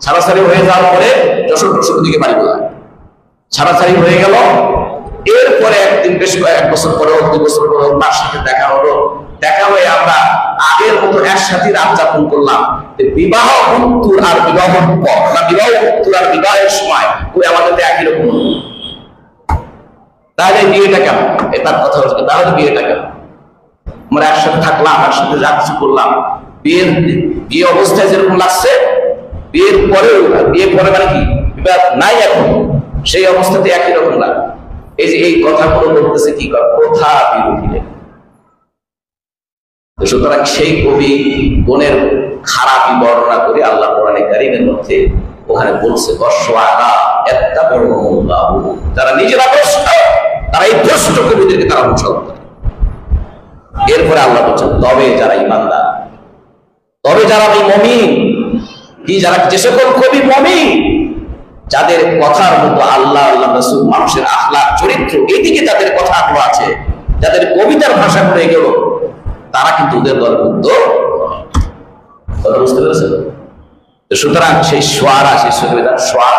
ছাড়াছাড়ি হয়ে যাওয়ার পরে যশোর দিকে বাড়ি বোঝা ছাড়াছাড়ি হয়ে গেল। এরপরে একদিন বেশ এক বছর পরে 2 বছর পরে তার সাথে দেখা হলো, দেখা হয়ে আমরা আগের মতো একসাথে রাত যাপন করলাম। বিবাহ উত্তর আর বিবাহ পর না, বিবাহ উত্তর আর বিবাহের সময় ওই আমাদের একই রকম। তাহলে বিয়েটা কেমন? এটার কথা হচ্ছে তাহলে বিয়েটা কেমন? আমরা একসাথে থাকলাম, একসাথে যা কিছু করলাম, বিয়ে অবস্থায় যেরকম লাগছে বিয়ের পরেও, বিয়ে পরে মানে কি বিবাহ নাই এখন, সেই অবস্থাতে একই রকম লাগে। এই যে এই কথাগুলো বলতেছে কি করে? প্রথা বিরোধী। সুতরাং সেই কবি গুণের খারাপই বর্ণনা করে আল্লাহ কোরআনে কারীমের মধ্যে ওখানে বলছে যারা নিজেরা ভ্রষ্ট, তারা এই ভ্রষ্ট কবিদেরকে তারা অনুসরণ করে। এরপরে আল্লাহ বলছেন তবে যারা ঈমানদার, তবে যারা মুমিন, কি যারা, যে সকল কবি মুমিন, যাদের কথার মতো আল্লাহ আল্লাহ রাসূল মানুষের আখলাক চরিত্র এদিকে যাদের কথাগুলো আছে, যাদের কবিতার ভাষা করে গেল, তারা কিন্তু ওদের দলভুক্ত। বুঝতে পেরেছেন? সুতরাং সেই শুআরা, সেই সূরা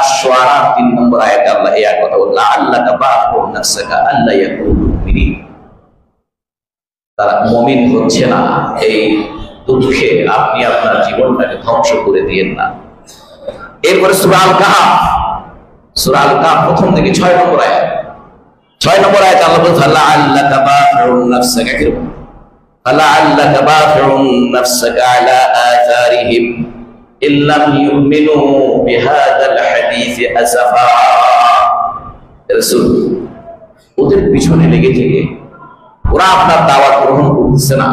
আশ-শুআরা 3 নম্বর আয়াতে আল্লাহ এই কথা বললেন আল্লাকা বাহুন নাফসাকা আল্লা ইয়াকুনু মুমিনিন। তারা মুমিন হচ্ছে না, এই দুঃখে আপনি আপনার জীবনটাকে ধ্বংস করে দিয়েন না। এরপরে সূরা আল-কাহফ প্রথম থেকে 6 নম্বর আয়াত, 6 নম্বর আয়াতে আল্লাহ বলেন আল্লাকা বাহুন নাফসাকা, কিরকম فَلَعَلَّكَ بَاخِعٌ نَفْسَكَ عَلَى آثَارِهِمْ إِن لَّمْ يُؤْمِنُوا بِهَذَا الْحَدِيثِ أَسَفًا। রাসূল ওদের পিছনে লেগে থেকে ওরা আপনার দাওয়াত গ্রহণ করতেছে না,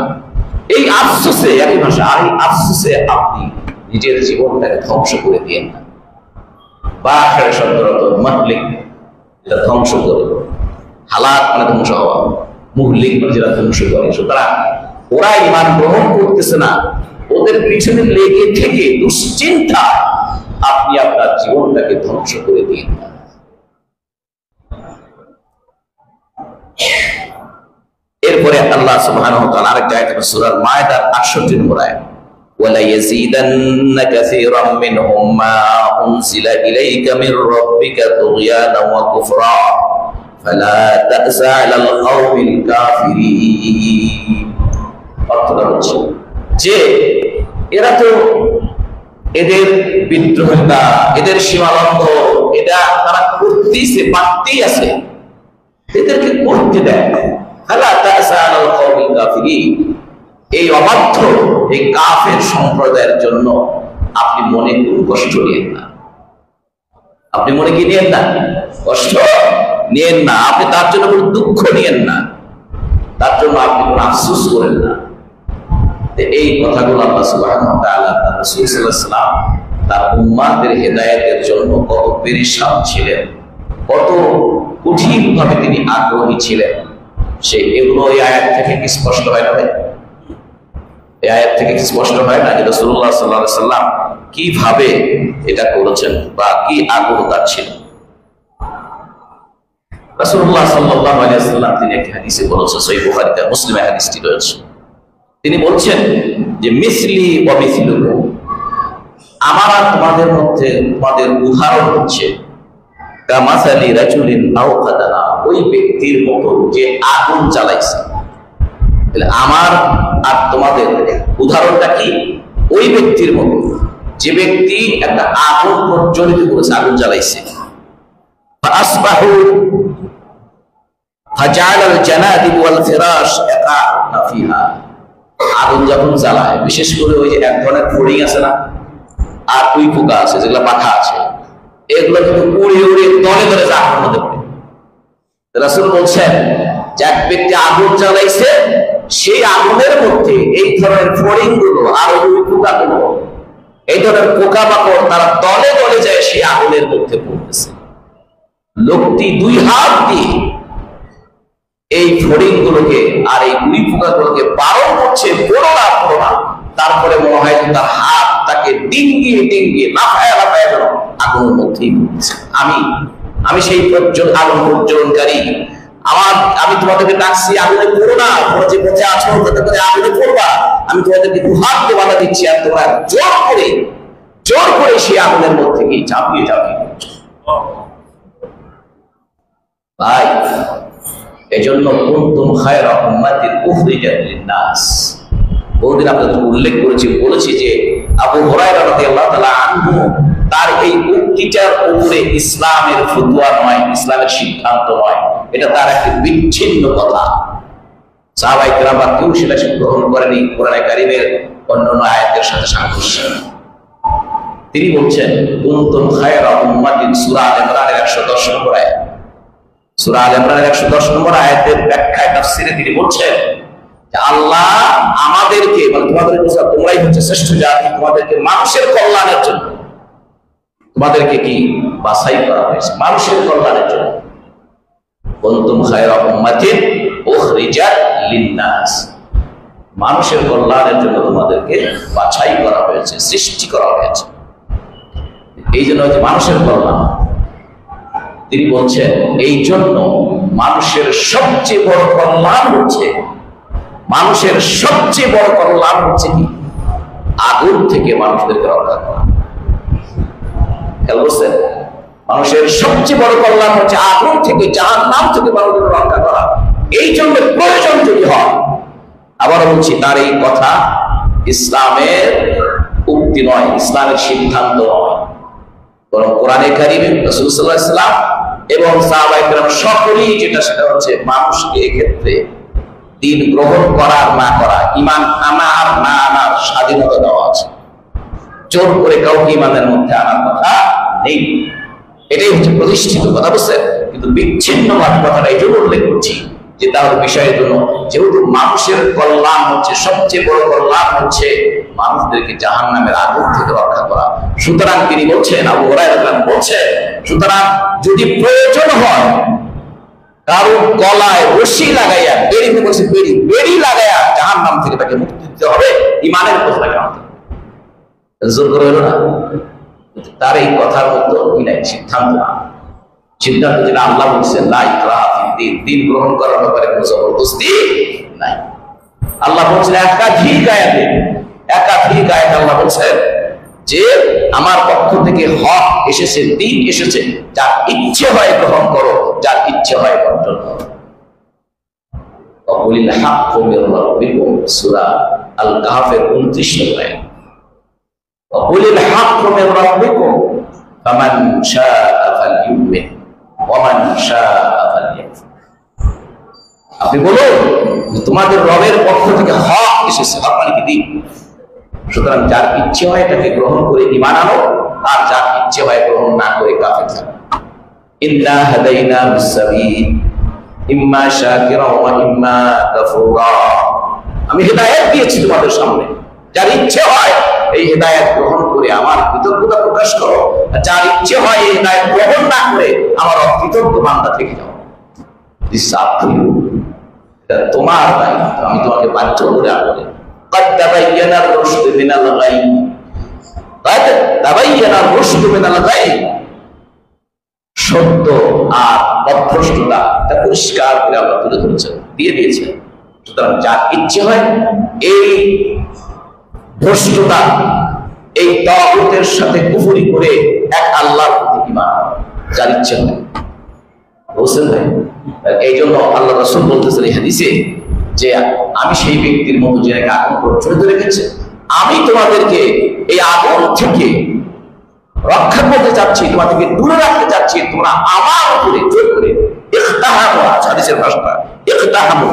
এই আফসোসে, একই ভাষা, এই আফসোসে আপনি নিজের জীবনটাকে ধ্বংস করে দিয়েন না। বাখির শব্দরত মাহলিক, এটা ধ্বংস করে, হালাক মানে ধ্বংস হওয়া, মুহলিক মানে যেটা ধ্বংস করে। সুতরাং ওরা ঈমান গ্রহণ করতেছে না, ওদের পিছনে লেগে থেকে দুশ্চিন্তা আপনি আপনার জীবনটাকে ধ্বংস করে দিন না। এরপরে আল্লাহ সুবহানাহু ওয়া তাআলা আরেকটা আয়াত সূরা মায়েদার 68 নম্বর আয়াত ওয়ালা ইয়াজিদান্না কাসীরাম মিনহুম মা উনজিলা ইলাইকা মির রাব্বিকা তুগয়ানা ওয়া কুফরা ফালা তা'সা আলাল কওমিল কাফিরিন। অর্থটা হচ্ছে যে এরা তো এদের বিদ্রোহিতা, এদের সীমালঙ্ঘ, এটা তারা করতেইছে, পারতেই আছে, এদেরকে করতে দেয়। ফালা তা'সা আলাল কওমিল কাফিরিন, এই অবাধ্য, এই কাফের সম্প্রদায়ের জন্য আপনি মনে কোনো কষ্ট নিয়েন না। আপনি মনে কি নিয়েন না? কষ্ট নিয়েন না, আপনি তার জন্য কোনো দুঃখ নিয়েন না, তার জন্য আপনি কোনো আফসোস করেন না। এই কথাগুলো আল্লাহ সুবহানাহু ওয়া তাআলা তার রাসূল সাল্লাল্লাহু আলাইহি ওয়াসাল্লাম তার উম্মাহদের হেদায়েতের জন্য কত পেরেশান ছিলেন, কত কঠিনভাবে তিনি আগ্রহী ছিলেন, সেই এগুলো এই আয়াত থেকে কি স্পষ্ট হয় না? ভাই, এই আয়াত থেকে কি স্পষ্ট হয় না যে রাসূলুল্লাহ সাল্লাল্লাহু আলাইহি ওয়াসাল্লাম কিভাবে এটা করেছেন বা কি আগ্রহ তার ছিল? রাসূলুল্লাহ সাল্লাল্লাহু আলাইহি ওয়াসাল্লাম তিনি একটি হাদিসে বলেছেন, সহিহ বুখারীতে, মুসলিমে হাদিসটি রয়েছে। তিনি বলছেন যে মিসলি ওয়া মিসলুকুম, আমার আর তোমাদের মধ্যে তোমাদের উদাহরণ হচ্ছে কামাসালি রাজুলিন আওকাদা নার, ওই ব্যক্তির মতো যে আগুন জ্বালাইছে। তাহলে আমার আর তোমাদের উদাহরণটা কি? ওই ব্যক্তির মতো যে ব্যক্তি একটা আগুন প্রজ্বলিত করেছে, আগুন জ্বালাইছে। ফাসবাহু ফাজালাল জানাদিব ওয়াল ফিরাশ ইয়াকাউনা ফিহা, আগুন যখন জ্বালায়, বিশেষ করে ওই যে এক ধরনের ফড়িং আছে না, আর উই পোকা আছে, যেগুলো পাখা আছে, এগুলো কিন্তু উড়ে উড়ে দলে দলে আগুনের মধ্যে পড়ে। রাসূল বলছেন যে এক ব্যক্তি আগুন জ্বালাইছে, সেই আগুনের মধ্যে এই ধরনের ফড়িং গুলো আর উই পোকা গুলো এই ধরনের পোকামাকড় তারা দলে দলে যায় সেই আগুনের মধ্যে পড়তেছে। লোকটি 2 হাত দিয়ে এই ফড়িং গুলোকে আর এই উই পোকাগুলোকে বারণ করছে, পড়ো না পড়ো না। তারপরে মনে হয় তার হাত তাকে ডিঙ্গিয়ে ডিঙ্গিয়ে লাফায় লাফায় যেন আগুনের মধ্যেই পড়ছে। আমি সেই আগুন প্রজ্বলনকারী, আমি তোমাদেরকে ডাকছি আগুনে পড়ো না, তোমরা যে পথে আছো তাতে করে আগুনে পড়বা। আমি তোমাদেরকে 2 হাত দিয়ে বাধা দিচ্ছি, আর তোমরা জোর করে সেই আগুনের মধ্যে গিয়ে চাপিয়ে ভাই। এজন্য কুনতুম খায়রা উম্মাতিন উখরিজাত লিন-নাস, বহুদিন আপনাদের উল্লেখ বলেছি যে আবু হুরায়রা রাদিয়াল্লাহু তাআলা আনহু তার এই উক্তিটার উপরে ইসলামের ফতোয়া নয়, ইসলামের সিদ্ধান্ত নয়, এটা তার একটা বিচ্ছিন্ন কথা। সাহাবায়ে কেরাম কেউ সেটা গ্রহণ করেনি কোরআনে কারীমের অন্যান্য আয়াতের সাথে সাংঘর্ষিক। তিনি বলছেন কুনতুম খায়রা উম্মাতিন, সূরা আল ইমরানের 110 নম্বর আয়াত। সূরা আল ইমরানের 110 নম্বর আয়াতের ব্যাখ্যায় তাফসীরে তিনি বলছেন যে আল্লাহ আমাদেরকে, মানে তোমরাই হচ্ছে শ্রেষ্ঠ জাতি, তোমাদেরকে মানুষের কল্যাণের জন্য তোমাদেরকে কি বাছাই করা হয়েছে, মানুষের কল্যাণের জন্য। কুনতুম খায়রা উম্মাতিন উখরিজাত লিন-নাস, মানুষের কল্যাণের জন্য তোমাদেরকে বাছাই করা হয়েছে, সৃষ্টি করা হয়েছে। এই জন্য হচ্ছে মানুষের কল্যাণ। তিনি বলছেন এই জন্য মানুষের সবচেয়ে বড় কল্যাণ হচ্ছে কি আগুন থেকে মানুষদেরকে রক্ষা করা। খেয়াল করছেন, মানুষের সবচেয়ে বড় কল্যাণ হচ্ছে আগুন থেকে, জাহান্নাম থেকে মানুষদের রক্ষা করা। এই জন্য প্রয়োজন যদি হয়, আবার বলছি তার এই কথা ইসলামের উক্তি নয়, ইসলামের সিদ্ধান্ত নয়, বরং কোরআনে কারীমে রাসূল সাল্লাল্লাহু আলাইহি ওয়াসাল্লাম এবং সাহাবায়ে কেরাম সকলেই যেটা সেটা হচ্ছে মানুষকে এক্ষেত্রে দিন গ্রহণ করার না করা, ঈমান আনার না আনার স্বাধীনতা দেওয়া আছে। জোর করে কাউকে ঈমানের মধ্যে আনার কথা নেই, এটাই হচ্ছে প্রতিষ্ঠিত কথা, বুঝছেন? কিন্তু বিচ্ছিন্ন কথাটা এই জন্য উল্লেখ করছি যে তার বিষয়ের জন্য, যেহেতু মানুষের কল্যাণ হচ্ছে সবচেয়ে বড় কল্যাণ হচ্ছে মানুষদেরকে জাহান্নামের আগুন থেকে রক্ষা করা। সুতরাং তিনি বলছেন, আবু হুরায়রা বলছেন, সুতরাং যদি প্রয়োজন হয় কারো গলায় রশি লাগাইয়া, বেড়ি লাগাইয়া জাহান্নাম থেকে তাকে মুক্তি দিতে হবে, ঈমানের কথাটাকে আমাদের জোর করে হলো না। তার এই কথার মতো কি নাই, সিদ্ধান্ত না, সিদ্ধান্ত যেটা আল্লাহ বলছেন লা ইকরাহা ফিদ-দীন, দিন গ্রহণ করার ব্যাপারে কোনো জবরদস্তি নাই। আল্লাহ বলছেন একাধিক আয়াতে আল্লাহ বলছেন যে আমার পক্ষ থেকে হক এসেছে, দিন এসেছে, যার ইচ্ছে হয় গ্রহণ করো, যার ইচ্ছে হয় বর্জন করো। ওয়াকুলিল হাক্কু মির রাব্বিকুম, সূরা আল কাহফের 29 নম্বর আয়াত। ওয়াকুলিল হাক্কু মির রাব্বিকুম ফামান শাআ ফালইউমিন ওয়া মান শাআ ফালইয়াকফুর। আপনি বলুন তোমাদের রবের পক্ষ থেকে হক এসেছে, হক মানে কি দিন। সুতরাং যার ইচ্ছে হয় এটাকে গ্রহণ করে ঈমান আনো, আর যার ইচ্ছে হয় গ্রহণ না করে কাফের থাকো। ইন্না হাদাইনা বিস-সাবিল ইম্মা শাকিরা ওয়া ইম্মা কাফুরা, আমি হেদায়েত দিয়েছি তোমাদের সামনে, যার ইচ্ছে হয় এই হেদায়েত গ্রহণ করে আমার কৃতজ্ঞতা প্রকাশ করো, আর যার ইচ্ছে হয় এই হেদায়েত গ্রহণ না করে আমার অকৃতজ্ঞ বান্দা থেকে যাও। এটা তোমার দায়িত্ব, আমি তোমাকে বাধ্য করে আনবো। قد تبين الرشد من الغي قد تبين الرشد من الغي, সত্য আর অভ্রষ্টতা এটা পরিষ্কার করে আল্লাহ তুলে ধরেছেন, দিয়ে দিয়েছেন। সুতরাং যার ইচ্ছে হয় এই ভ্রষ্টতা, এই তাগুতের সাথে কুফরি করে এক আল্লাহর প্রতি ঈমান, যার ইচ্ছে হয়। বুঝছেন ভাই? এই জন্য আল্লাহ রাসূল বলতেছেন এই হাদিসে যে আমি সেই ব্যক্তির মতো যে আগুন প্রজ্বলিত রেখেছে, আমি তোমাদেরকে এই আগুন থেকে রক্ষা করতে চাচ্ছি, তোমাদেরকে দূরে রাখতে চাচ্ছি। তোমরা আমার উপরে জোর করে ইখতাহামু, হাদিসের ভাষা ইখতাহামু,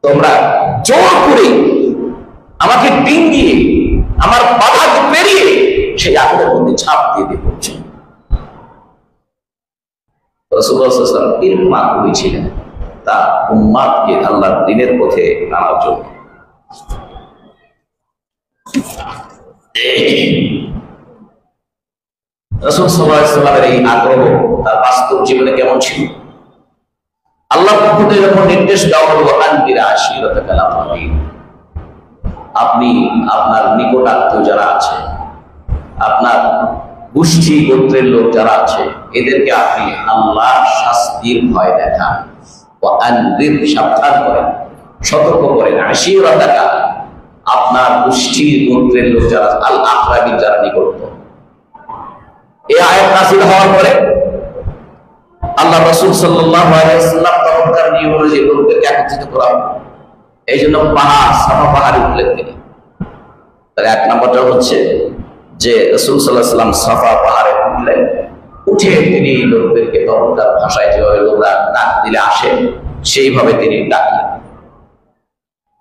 তোমরা জোর করে আমাকে ডিঙ্গিয়ে আমার বাধাকে পেরিয়ে সেই আগুনের মধ্যে ঝাঁপ দিয়ে দিয়ে পড়ছে। রাসূলুল্লাহ সাল্লাল্লাহু আলাইহি ওয়াসাল্লাম এর মা হয়েছিলেন তার উম্মাতকে আল্লাহর দ্বীনের পথে আনার জন্য। রাসূল সাল্লাল্লাহু আলাইহি ওয়াসাল্লামের এই আগ্রহ তার বাস্তব জীবনে কেমন ছিল? আল্লাহ পক্ষ থেকে যখন নির্দেশ দেওয়া হলো আনদিরা আশিরাতাকাল আকরাবিন, আপনি আপনার নিকটাত্মীয় যারা আছে, আপনার গোষ্ঠী গোত্রের লোক যারা আছে, এদেরকে আপনি আল্লাহর শাস্তির ভয় দেখান, ও আনদির সাবধান করেন, সতর্ক করেন। আশিরাতাকা, আপনার গোষ্ঠী গোত্রের লোক যারা, আল আকরাবিন যারা নিকটতম। এই আয়াত নাযিল হওয়ার পরে আল্লাহ রাসূল সাল্লাল্লাহু আলাইহি ওয়াসাল্লাম তখনকার নিয়ম অনুযায়ী লোকদেরকে একত্রিত করা হবে। এই জন্য পাহাড়, সাফা পাহাড়ে উঠলেন তিনি। তার এক নম্বরটা হচ্ছে যে রাসূল সাল্লাল্লাহু আলাইহি ওয়াসাল্লাম সাফা পাহাড়ে উঠলেন, উঠে তিনি লোকদেরকে তখনকার ভাষায় যেভাবে লোকরা ডাক দিলে আসে সেইভাবে তিনি ডাকলেন।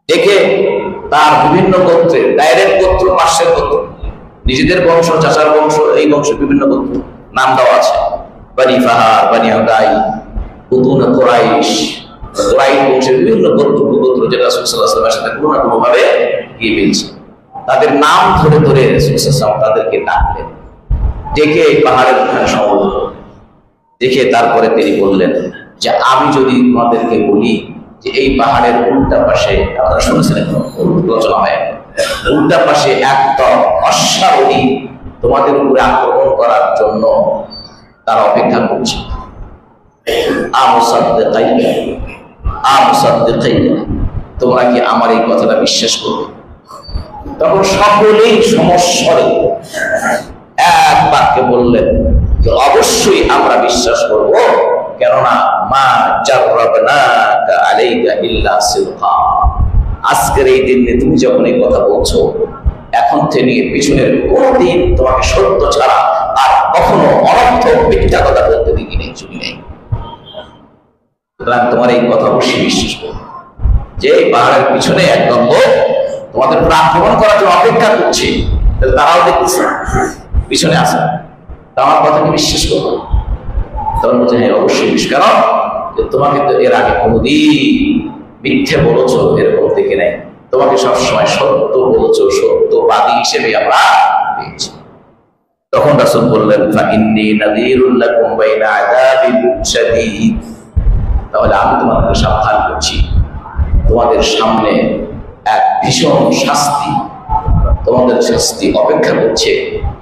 ডেকে তার বিভিন্ন গোত্রের, ডাইরেক্ট গোত্র, পাশের গোত্র, নিজেদের বংশ, চাচার বংশ, এই বংশের বিভিন্ন গোত্র নাম দেওয়া আছে। বানি ফাহার, বানি হুদাই, বুতুন কুরাইশ, কুরাইশ বংশের বিভিন্ন গোত্র যেটা রাসূল সাল্লাল্লাহু আলাইহি ওয়াসাল্লামের সাথে কোনো না কোনো ভাবে গিয়ে মিলছে, তাদের নাম ধরে ধরে রাসূল সাল্লাল্লাহু আলাইহি ওয়াসাল্লাম তাদেরকে ডাকলেন। ডেকে পাহাড়ের ওখানে সমবেত দেখে তারপরে তিনি বললেন যে আমি যদি তোমাদেরকে বলি যে এই পাহাড়ের উল্টা পাশে, আপনারা শুনেছেন রচনা হয়, উল্টা পাশে একদম অশ্বারোহী তোমাদের উপরে আক্রমণ করার জন্য তারা অপেক্ষা করছে, তোমরা কি আমার এই কথাটা বিশ্বাস করবে? তখন সকলেই সমস্বরে এক বাক্যে বললেন যে অবশ্যই আমরা বিশ্বাস করব, কেননা মা জাররাবনাকা আলাইকা ইল্লা সিদকা, আজকের এই দিনে তুমি যখন এই কথা বলছো, এখন থেকে পিছনের কোনদিন তোমাকে সত্য ছাড়া আর কখনো অনর্থক মিথ্যা কথা বলতে দেখি নেই, শুনি নেই। সুতরাং তোমার এই কথা অবশ্যই বিশ্বাস করো যে এই পাহাড়ের পিছনে একদম লোক তোমাদের উপর আক্রমণ করার জন্য অপেক্ষা করছে, তারাও দেখতেছে পিছনে আসে, আমার কথা কি বিশ্বাস করবো? তখন বলছে হ্যাঁ অবশ্যই বিশ্বাস, কারণ যে তোমাকে তো এর আগে কোনদিন মিথ্যে বলেছো এরকম দেখে নাই, তোমাকে সবসময় সত্য বলেছো, সত্যবাদী হিসেবে আমরা পেয়েছি। তখন রাসূল বললেন ফাইন্নী নাযীরুল লাকুম বাইনা আযাবিন শাদীদ, তাহলে আমি তোমাদেরকে সাবধান করছি, তোমাদের সামনে এক ভীষণ শাস্তি, তোমাদের শাস্তি অপেক্ষা করছে।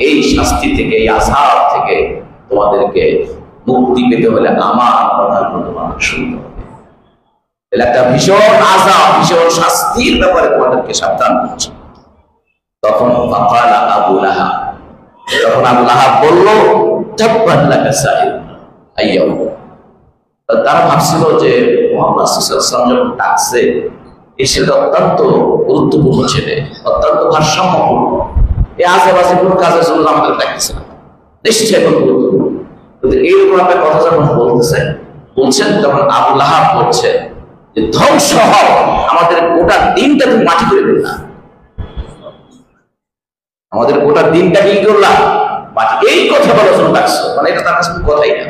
এই শাস্তি থেকে, এই আযাব থেকে তোমাদেরকে মুক্তি পেতে হলে আমার কথাগুলো তোমাদের শুনতে হবে। একটা ভীষণ আযাব, ভীষণ শাস্তির ব্যাপারে তোমাদেরকে সাবধান করছে। তখন ফাকালা আবু লাহাব, তখন আবু লাহাব বলল তাব্বাত লাকা সাইদ আইয়াম। তারা ভাবছিল যে মুহাম্মদ সাল্লাল্লাহু আলাইহি ওয়াসাল্লাম যখন ডাকছে, এই ছেলেটা অত্যন্ত গুরুত্বপূর্ণ ছেলে, অত্যন্ত ভারসাম্যপূর্ণ, এই আশেপাশে কোনো কাজের জন্য আমাদের ডাকছে না, নিশ্চয়ই কোনো গুরুত্বপূর্ণ। কিন্তু এইরকম একটা কথা যখন বলছেন তখন আবু লাহাব বলছে যে ধ্বংস হও, আমাদের গোটা দিনটা তুমি মাটি করে দিল না, আমাদের গোটা দিনটা কি করলাম মাটি, এই কথা বলার জন্য ডাকছো, মানে এটা তার কাছে কথাই না।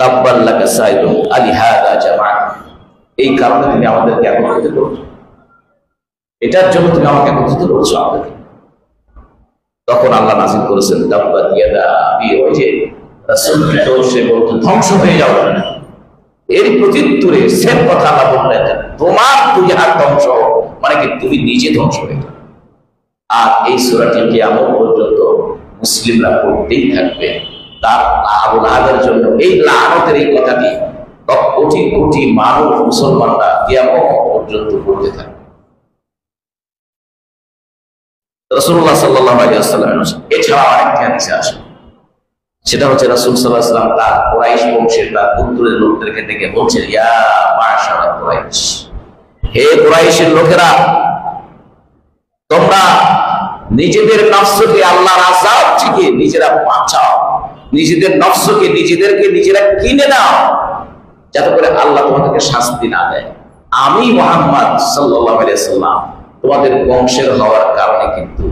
তাব্বাল লাকা সাইদু আলিহাদা জামাআত, এই কারণে তুমি আমাদেরকে একত্রিত করছো, এটার জন্য তুমি আমাকে একত্রিত করছো আমাদেরকে। তখন আল্লাহ নাযিল করেছেন তাব্বাত ইয়াদা আবি, ওই যে রাসূলকে সে বলতো ধ্বংস হয়ে যাও, এর প্রত্যুত্তরে সেম কথা আল্লাহ বললেন তোমার দুই হাত ধ্বংস, মানে কি তুমি নিজে ধ্বংস হয়ে যাও। আর এই সূরাটি কিয়ামত পর্যন্ত মুসলিমরা পড়তেই থাকবে। তার আবু লাহাবের জন্য এই লাআনতের এই কথাটি কোটি কোটি মানুষ, মুসলমানরা কিয়ামত পর্যন্ত পড়তে থাকবে। রাসূলুল্লাহ সাল্লাল্লাহু আলাইহি ওয়াসাল্লাম এছাড়া আরেকটি হাদিসে আসে, সেটা হচ্ছে রাসূল সাল্লাল্লাহু আলাইহি ওয়াসাল্লাম তার কুরাইশ বংশের তার গোত্রের লোকদেরকে ডেকে বলছেন ইয়া মাশারা কুরাইশ, হে কুরাইশের লোকেরা, তোমরা নিজেদের নফসকে আল্লাহর আযাব থেকে নিজেরা বাঁচাও, নিজেদের নফসকে নিজেদেরকে নিজেরা কিনে নাও, যাতে করে আল্লাহ তোমাদেরকে শাস্তি না দেয়। আমি মুহাম্মদ সাল্লাল্লাহু আলাইহি ওয়াসাল্লাম তোমাদের বংশের হওয়ার কারণে কিন্তু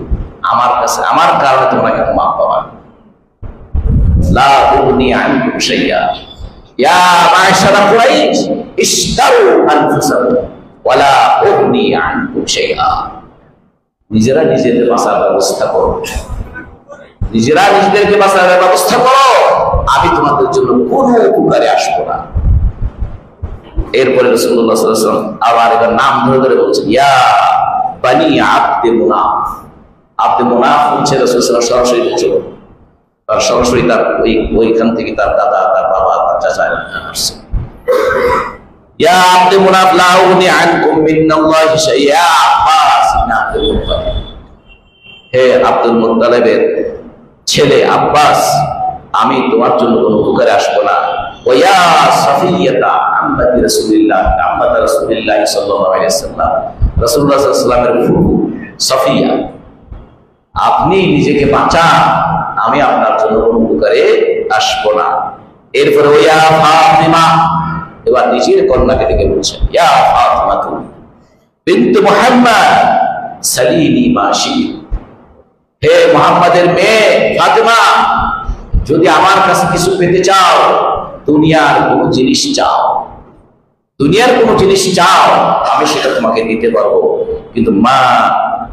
আমার কাছে, আমার কারণে তোমরা কিন্তু মাফ পাবা। লা উগনি আনকুম শাইয়া ইয়া মাশারা কুরাইশ ইশতারু আনফুসাকুম ওয়ালা উগনি আনকুম শাইআ, নিজেরা নিজেদের বাঁচার ব্যবস্থা করো, নিজেরা নিজেদেরকে বাঁচার ব্যবস্থা করো, আমি তোমাদের জন্য কোনো উপকারে আসবো না। এরপরে রাসূলুল্লাহ সাল্লাল্লাহু আলাইহি ওয়াসাল্লাম আবার এবার নাম ধরে ধরে বলছেন, ইয়া বানি আব্দে মুনাফ। আব্দে মুনাফ হচ্ছে রাসূল সাল্লাল্লাহু আলাইহি ওয়াসাল্লাম সরাসরি বলছেন, তার সরাসরি তার ওইখান থেকে তার দাদা, তার বাবা, তার চাচা আসছে। ইয়া আব্দে মুনাফ লা উগনি আনকুম মিনাল্লাহি শাইআ আব্বাস ইবনে আব্দুল মুত্তালিব। হে আব্দুল মুত্তালিবের ছেলে আব্বাস, আমি তোমার জন্য কোনো উপকারে আসবো না। ওয়া সাফিয়াতা আম্মাতি রাসূলিল্লাহ, আম্মাত রাসূলিল্লাহ সাল্লাল্লাহু আলাইহি ওয়াসাল্লাম, রাসূলুল্লাহ সাল্লাল্লাহু আলাইহি ওয়াসাল্লামের ফুফু সাফিয়া, আপনি নিজেকে বাঁচান, আমি আপনার জন্য কোনো উপকারে আসবো না। এরপরে ওয়া ফাতিমা, এবার নিজের কন্যাকে ডেকে বলছেন, ইয়া ফাতিমা বিনত মুহাম্মদ সালিনি মা শি'ত। হে মুহাম্মাদের মেয়ে ফাতিমা, যদি আমার কাছে কিছু পেতে চাও, দুনিয়ার কোনো জিনিস চাও, দুনিয়ার কোনো জিনিস চাও, আমি সেটা তোমাকে দিতে পারবো, কিন্তু মা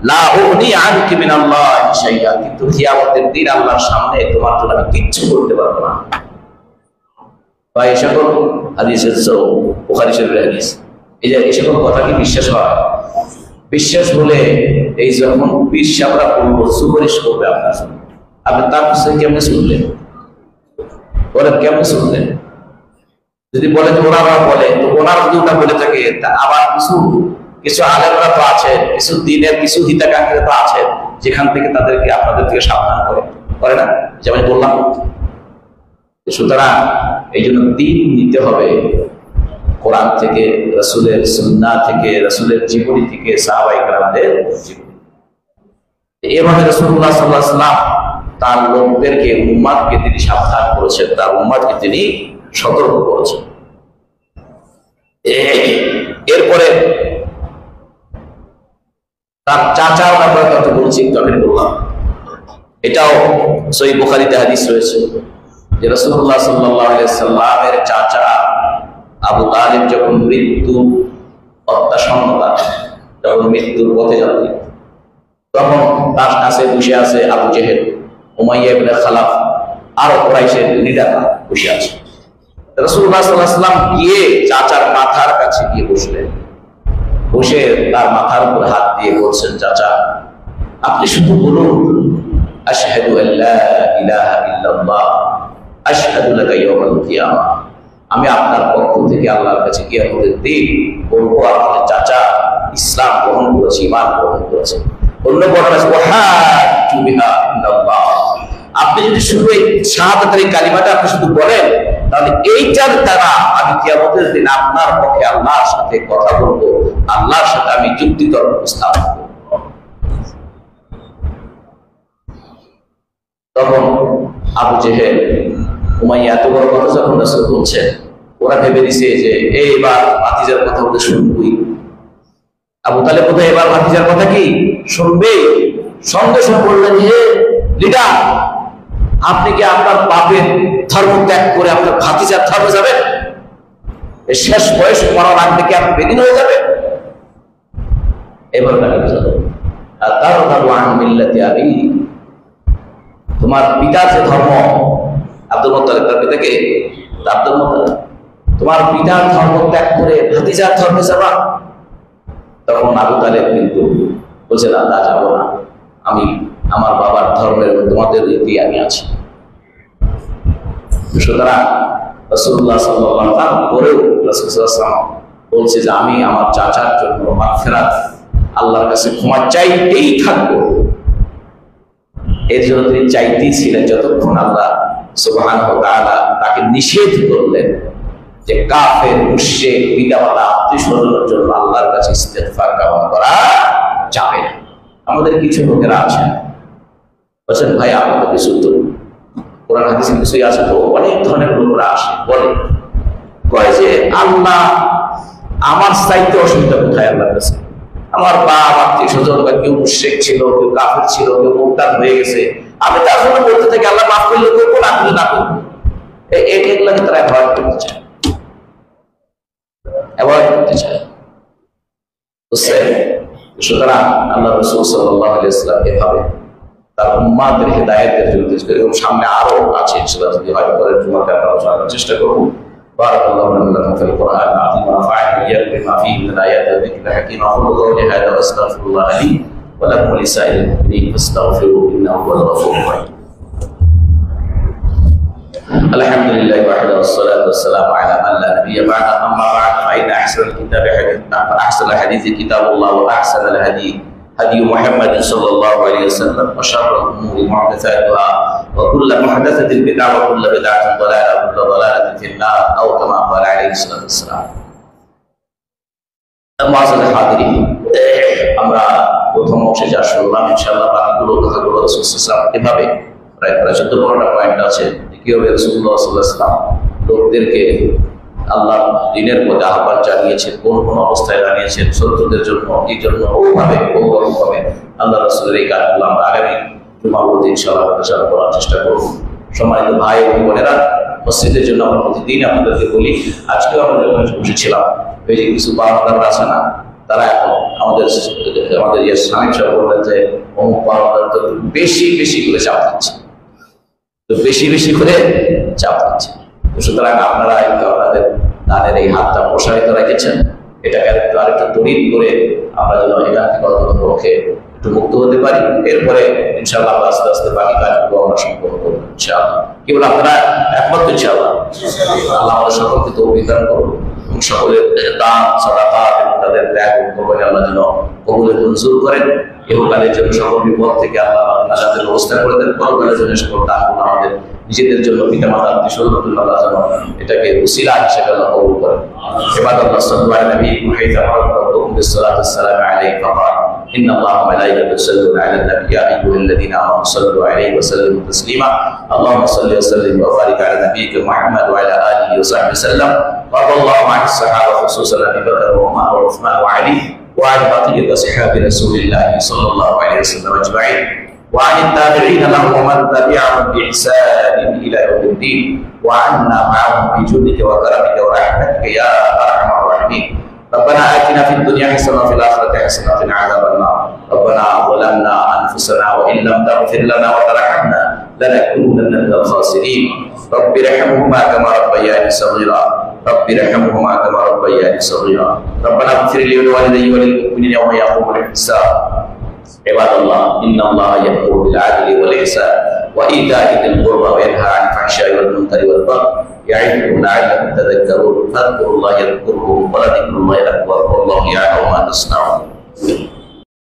লা উগনি আনকি মিনাল্লাহি শাইআ, কিন্তু কিয়ামতের দিন আল্লাহর সামনে তোমার জন্য আমি কিচ্ছু করতে পারবো না। ভাই এই সকল হাদিসের বুখারী শরীফের হাদিস, এই যে এই সকল কথা কি বিশ্বাস হয়? বিশ্বাস বলে এই যখন আমরা বলবো সুপারিশ করবে আপনার জন্য, আপনি তার কাছে কেমনে শুনলেন? বলেন কেমনে শুনলেন? যদি বলে যে ওনারা বলে, তো ওনারা যদি ওটা বলে থাকে, আবার কিছু আলেমরা তো আছে, কিছু দিনের কিছু হিতাকাঙ্ক্ষী তো আছে, যেখান থেকে তাদেরকে আপনাদের থেকে সাবধান করে না, যেমন বললাম। সুতরাং এই জন্য দিন নিতে হবে কোরআন থেকে, রাসূলের সুন্নাহ থেকে, রাসূলের জীবনী থেকে, সাহাবায়ে কেরামদের জীবনী। এভাবে রাসূলুল্লাহ সাল্লাল্লাহু আলাইহি ওয়াসাল্লাম তার লোকদেরকে, উম্মাতকে তিনি সাবধান করেছেন, তার উম্মাতকে তিনি সতর্ক করেছেন। এরপরে তার চাচার ব্যাপারে কথা বলছি, আমি বললাম এটাও সহিহ বুখারীতে হাদিস রয়েছে যে রাসূলুল্লাহ সাল্লাল্লাহু আলাইহি ওয়াসাল্লামের চাচা আবু তালিব যখন মৃত্যু অত্যাসন্নতা, যখন মৃত্যুর পথে যাত্রী, তখন তার কাছে বসে আছে আবু জেহেল, উমাইয়া ইবনে খালাফ, আর কুরাইশের লিডার বসে আছে। রাসূলুল্লাহ সাল্লাল্লাহু আলাইহি ওয়াসাল্লাম গিয়ে চাচার মাথার কাছে গিয়ে বসলেন, বসে তার মাথার উপর হাত দিয়ে বলছেন, চাচা আপনি শুধু বলুন আশহাদু আল্লা ইলাহা ইল্লাল্লাহ আশহাদু লাকা ইয়াউমাল কিয়ামাহ, আমি আপনার পক্ষ থেকে আল্লাহর কাছে কিয়ামতের দিন বলবো আপনার চাচা ইসলাম গ্রহণ করেছে, ঈমান গ্রহণ করেছে। অন্য বর্ণনা ওয়াহাদু বিহা ইল্লাল্লাহ, আপনি যদি শুধু এই শাহাদাতের কালিমাটা আপনি শুধু বলেন, তাহলে এইটার দ্বারা আমি কিয়ামতের দিন আপনার পক্ষে আল্লাহর সাথে কথা বলবো, আল্লাহর সাথে আমি যুক্তি তর্ক স্থাপন করব। তখন আবু জেহেল, উমাইয়া এত বড় কথা যখন রাসূল বলছেন, ওরা ভেবে দিছে যে এইবার ভাতিজার কথা বলতে শুনবই। আবু তালেব বোধহয় এবার ভাতিজার কথা কি শুনবে। সঙ্গে সঙ্গে বললেন, হে লিডার, আপনি কি আপনার বাপের ধর্ম ত্যাগ করে আপনার ভাতিজার ধর্মে যাবেন? শেষ বয়স মরার আগ থেকে আপনি বেদিন হয়ে যাবেন? এবার তাকে বুঝালো, আর তার ধর্ম আন মিল্লাতি আবি, তোমার পিতার যে ধর্ম, আব্দুল মুত্তালিব তার পিতাকে, আব্দুল মুত্তালিব, তোমার পিতার ধর্ম ত্যাগ করে ভাতিজার ধর্মে যাবা? তখন আবু তালেব কিন্তু বলছে, না তা যাবো না, আমি আমার বাবার ধর্মের তোমাদের রীতি আমি আছি। সুতরাং রাসূলুল্লাহ সাল্লাল্লাহু আলাইহি ওয়াসাল্লাম পরেও রাসূল সাল্লাল্লাহু আলাইহি ওয়াসাল্লাম বলছে যে আমি আমার চাচার জন্য মাগফিরাত, আল্লাহর কাছে ক্ষমা চাইতেই থাকবো। এর জন্য তিনি চাইতেই ছিলেন যতক্ষণ আল্লাহ সুবহানাহু ওয়া তাআলা তাকে নিষেধ করলেন যে কাফের, মুশরিক, বিদআত, আত্মীয়-স্বজনের জন্য আল্লাহর কাছে ইস্তেগফার কামনা করা যাবে না। আমাদের কিছু লোকেরা আছেন বলছেন, ভাই আমাদের কিছু তো কোরআন হাদিসে কিছুই আছে, তো অনেক ধরনের লোকরা আসে বলে, কয় যে আল্লাহ আমার চাইতে অসুবিধা কোথায় আল্লাহর কাছে? আমার বাপ, আত্মীয়-স্বজন, বা কেউ মুশরিক ছিল, কেউ কাফের ছিল, কেউ মুরতাদ হয়ে গেছে, আমি তার জন্য বলতে থাকি আল্লাহ মাফ করলে করবো, না করলে না করবো। এগুলাকে তারা অ্যাভয়েড করতে চায়, অ্যাভয়েড করতে চায়। বুঝছেন? সুতরাং আল্লাহ রাসূল সাল্লাল্লাহু আলাইহি ওয়াসাল্লাম এভাবে তার উম্মাদের হেদায়েতের জন্য এবং সামনে আরো আছে ইনশাআল্লাহ, যদি হয় পরের জুমাতে আমরা আলোচনা করার চেষ্টা করব। বারাকাল্লাহু লানা ফিল কোরআন আযীম ওয়া নাফা'না বিহি বিমা ফীহি মিন আয়াতি ওয়া যিকরিল হাকীম। আকুলু কাওলি হাযা ওয়া আস্তাগফিরুল্লাহ লি ওয়া লাকুম ওয়া লিসাইরিল মুমিনিন ফাস্তাগফিরুহু ইন্নাহু হুয়াল গফুরুর রাহিম। الحمد لله وحده والصلاة والسلام على من لا نبي بعده. أما بعد فإن أحسن الحديث كتاب الله وأحسن الهدي هدي محمد صلى الله عليه وسلم وشر الأمور محدثاتها وكل محدثة بدعة وكل بدعة ضلالة وكل ضلالة في النار أو كما قال عليه الصلاة والسلام. معاشر الحاضرين، আমরা প্রথম অংশে যা শুনলাম ইনশাআল্লাহ বাকিগুলো কথাগুলো রাসূল সাল্লাল্লাহু আলাইহি ওয়াসাল্লাম এভাবে প্রায় 14-15টা পয়েন্ট আছে কিভাবে রাসূলুল্লাহ সাল্লাল্লাহু আলাইহি ওয়াসাল্লাম লোকদেরকে আল্লাহ দিনের মধ্যে আহ্বান জানিয়েছেন, কোন কোন অবস্থায় জানিয়েছেন, শত্রুদের জন্য এই জন্য ওভাবে বহুভাবে আল্লাহ রাসূলের এই কাজগুলো আমরা আগামী জুমাগুলোতে ইনশাআল্লাহ আলোচনা করার চেষ্টা করব। সম্মানিত ভাই এবং বোনেরা, মসজিদের জন্য আমরা প্রতিদিন আপনাদেরকে বলি, আজকেও আমরা যখন বসেছিলাম ওই যে কিছু পাওনাদার আছে না, তারা এখন আমাদের স্বামী সাহেব বললেন যে অমুক পাওনাদার তো বেশি বেশি করে চাপ দিচ্ছে, তো বেশি বেশি করে চাপ দিচ্ছে। সুতরাং আপনারা আপনাদের দানের এই হাতটা প্রসারিত রেখেছেন, এটাকে আরেকটু তড়িৎ করে আমরা যেন এখান থেকে অন্তত পক্ষে একটু মুক্ত হতে পারি। এরপরে ইনশাআল্লাহ আস্তে আস্তে বাকি কাজগুলো আমরা সম্পন্ন করবো ইনশাআল্লাহ। কি বলে আপনারা একমত? ইনশাআল্লাহ আল্লাহ আমাদের সকলকে তৌফিক দান করুন এবং সকলের দান সাদাকা এবং তাদের ত্যাগ কোরবানি আল্লাহ যেন কবুল মঞ্জুর করেন। ইহকালের জন্য সকল বিপদ থেকে আল্লাহ নাজাতের ব্যবস্থা করে দেন। পরকালের জন্য সকল দানগুলো আমাদের নিজেদের জন্য পিতামাতা আত্মীয়-স্বজন আল্লাহ যেন এটাকে উসিলা হিসেবে আল্লাহ কবুল করেন। ইবাদাল্লাহ সাল্লাল্লাহু আলাইহি নবী মুহাইতা রাব্বুকুম বিসসালাতু ওয়াসসালামু আলাইহি ফাকাল ইন্না আল্লাহা ওয়া মালাইকাতাহু ইউসাল্লুনা আলান নবী ইয়া আইয়ুহাল্লাযীনা আমানু সাল্লু আলাইহি ওয়া সাল্লিমু তাসলিমা আল্লাহুম্মা সাল্লি ওয়া সাল্লিম ওয়া বারিক আলা নাবিয়্যিকা মুহাম্মদ ওয়া আলা আলিহি ওয়া সাহবিহি সাল্লাম ওয়া রাদিয়াল্লাহু আনিস সাহাবা খুসুসান আবী বকর ওয়া উমর ওয়া উসমান ওয়া আলী ওয়া আন বাকিয়্যিতি আসহাবি রাসূলিল্লাহ সাল্লাল্লাহু আলাইহি ওয়াসাল্লাম আজমাইন وعن التابعين لهم ومن تبعهم بإحسان إلى يوم الدين وعنا معهم بجودك وكرمك ورحمتك يا أرحم الراحمين. ربنا آتنا في الدنيا حسنة وفي الآخرة حسنة وقنا عذاب النار. ربنا ظلمنا أنفسنا وإن لم تغفر لنا وترحمنا لنكونن من الخاسرين. رب ارحمهما كما ربياني صغيرا. رب ارحمهما كما ربياني صغيرا. ربنا اغفر لي ولوالدي وللمؤمنين يوم يقوم الحساب. عباد الله إن الله يأمر بالعدل والإحسان وإيتاء ذي القربى وينهى عن الفحشاء والمنكر والبغي يعظكم لعلكم تذكرون. فاذكروا الله يذكركم ولذكر الله أكبر والله يعلم ما تصنعون.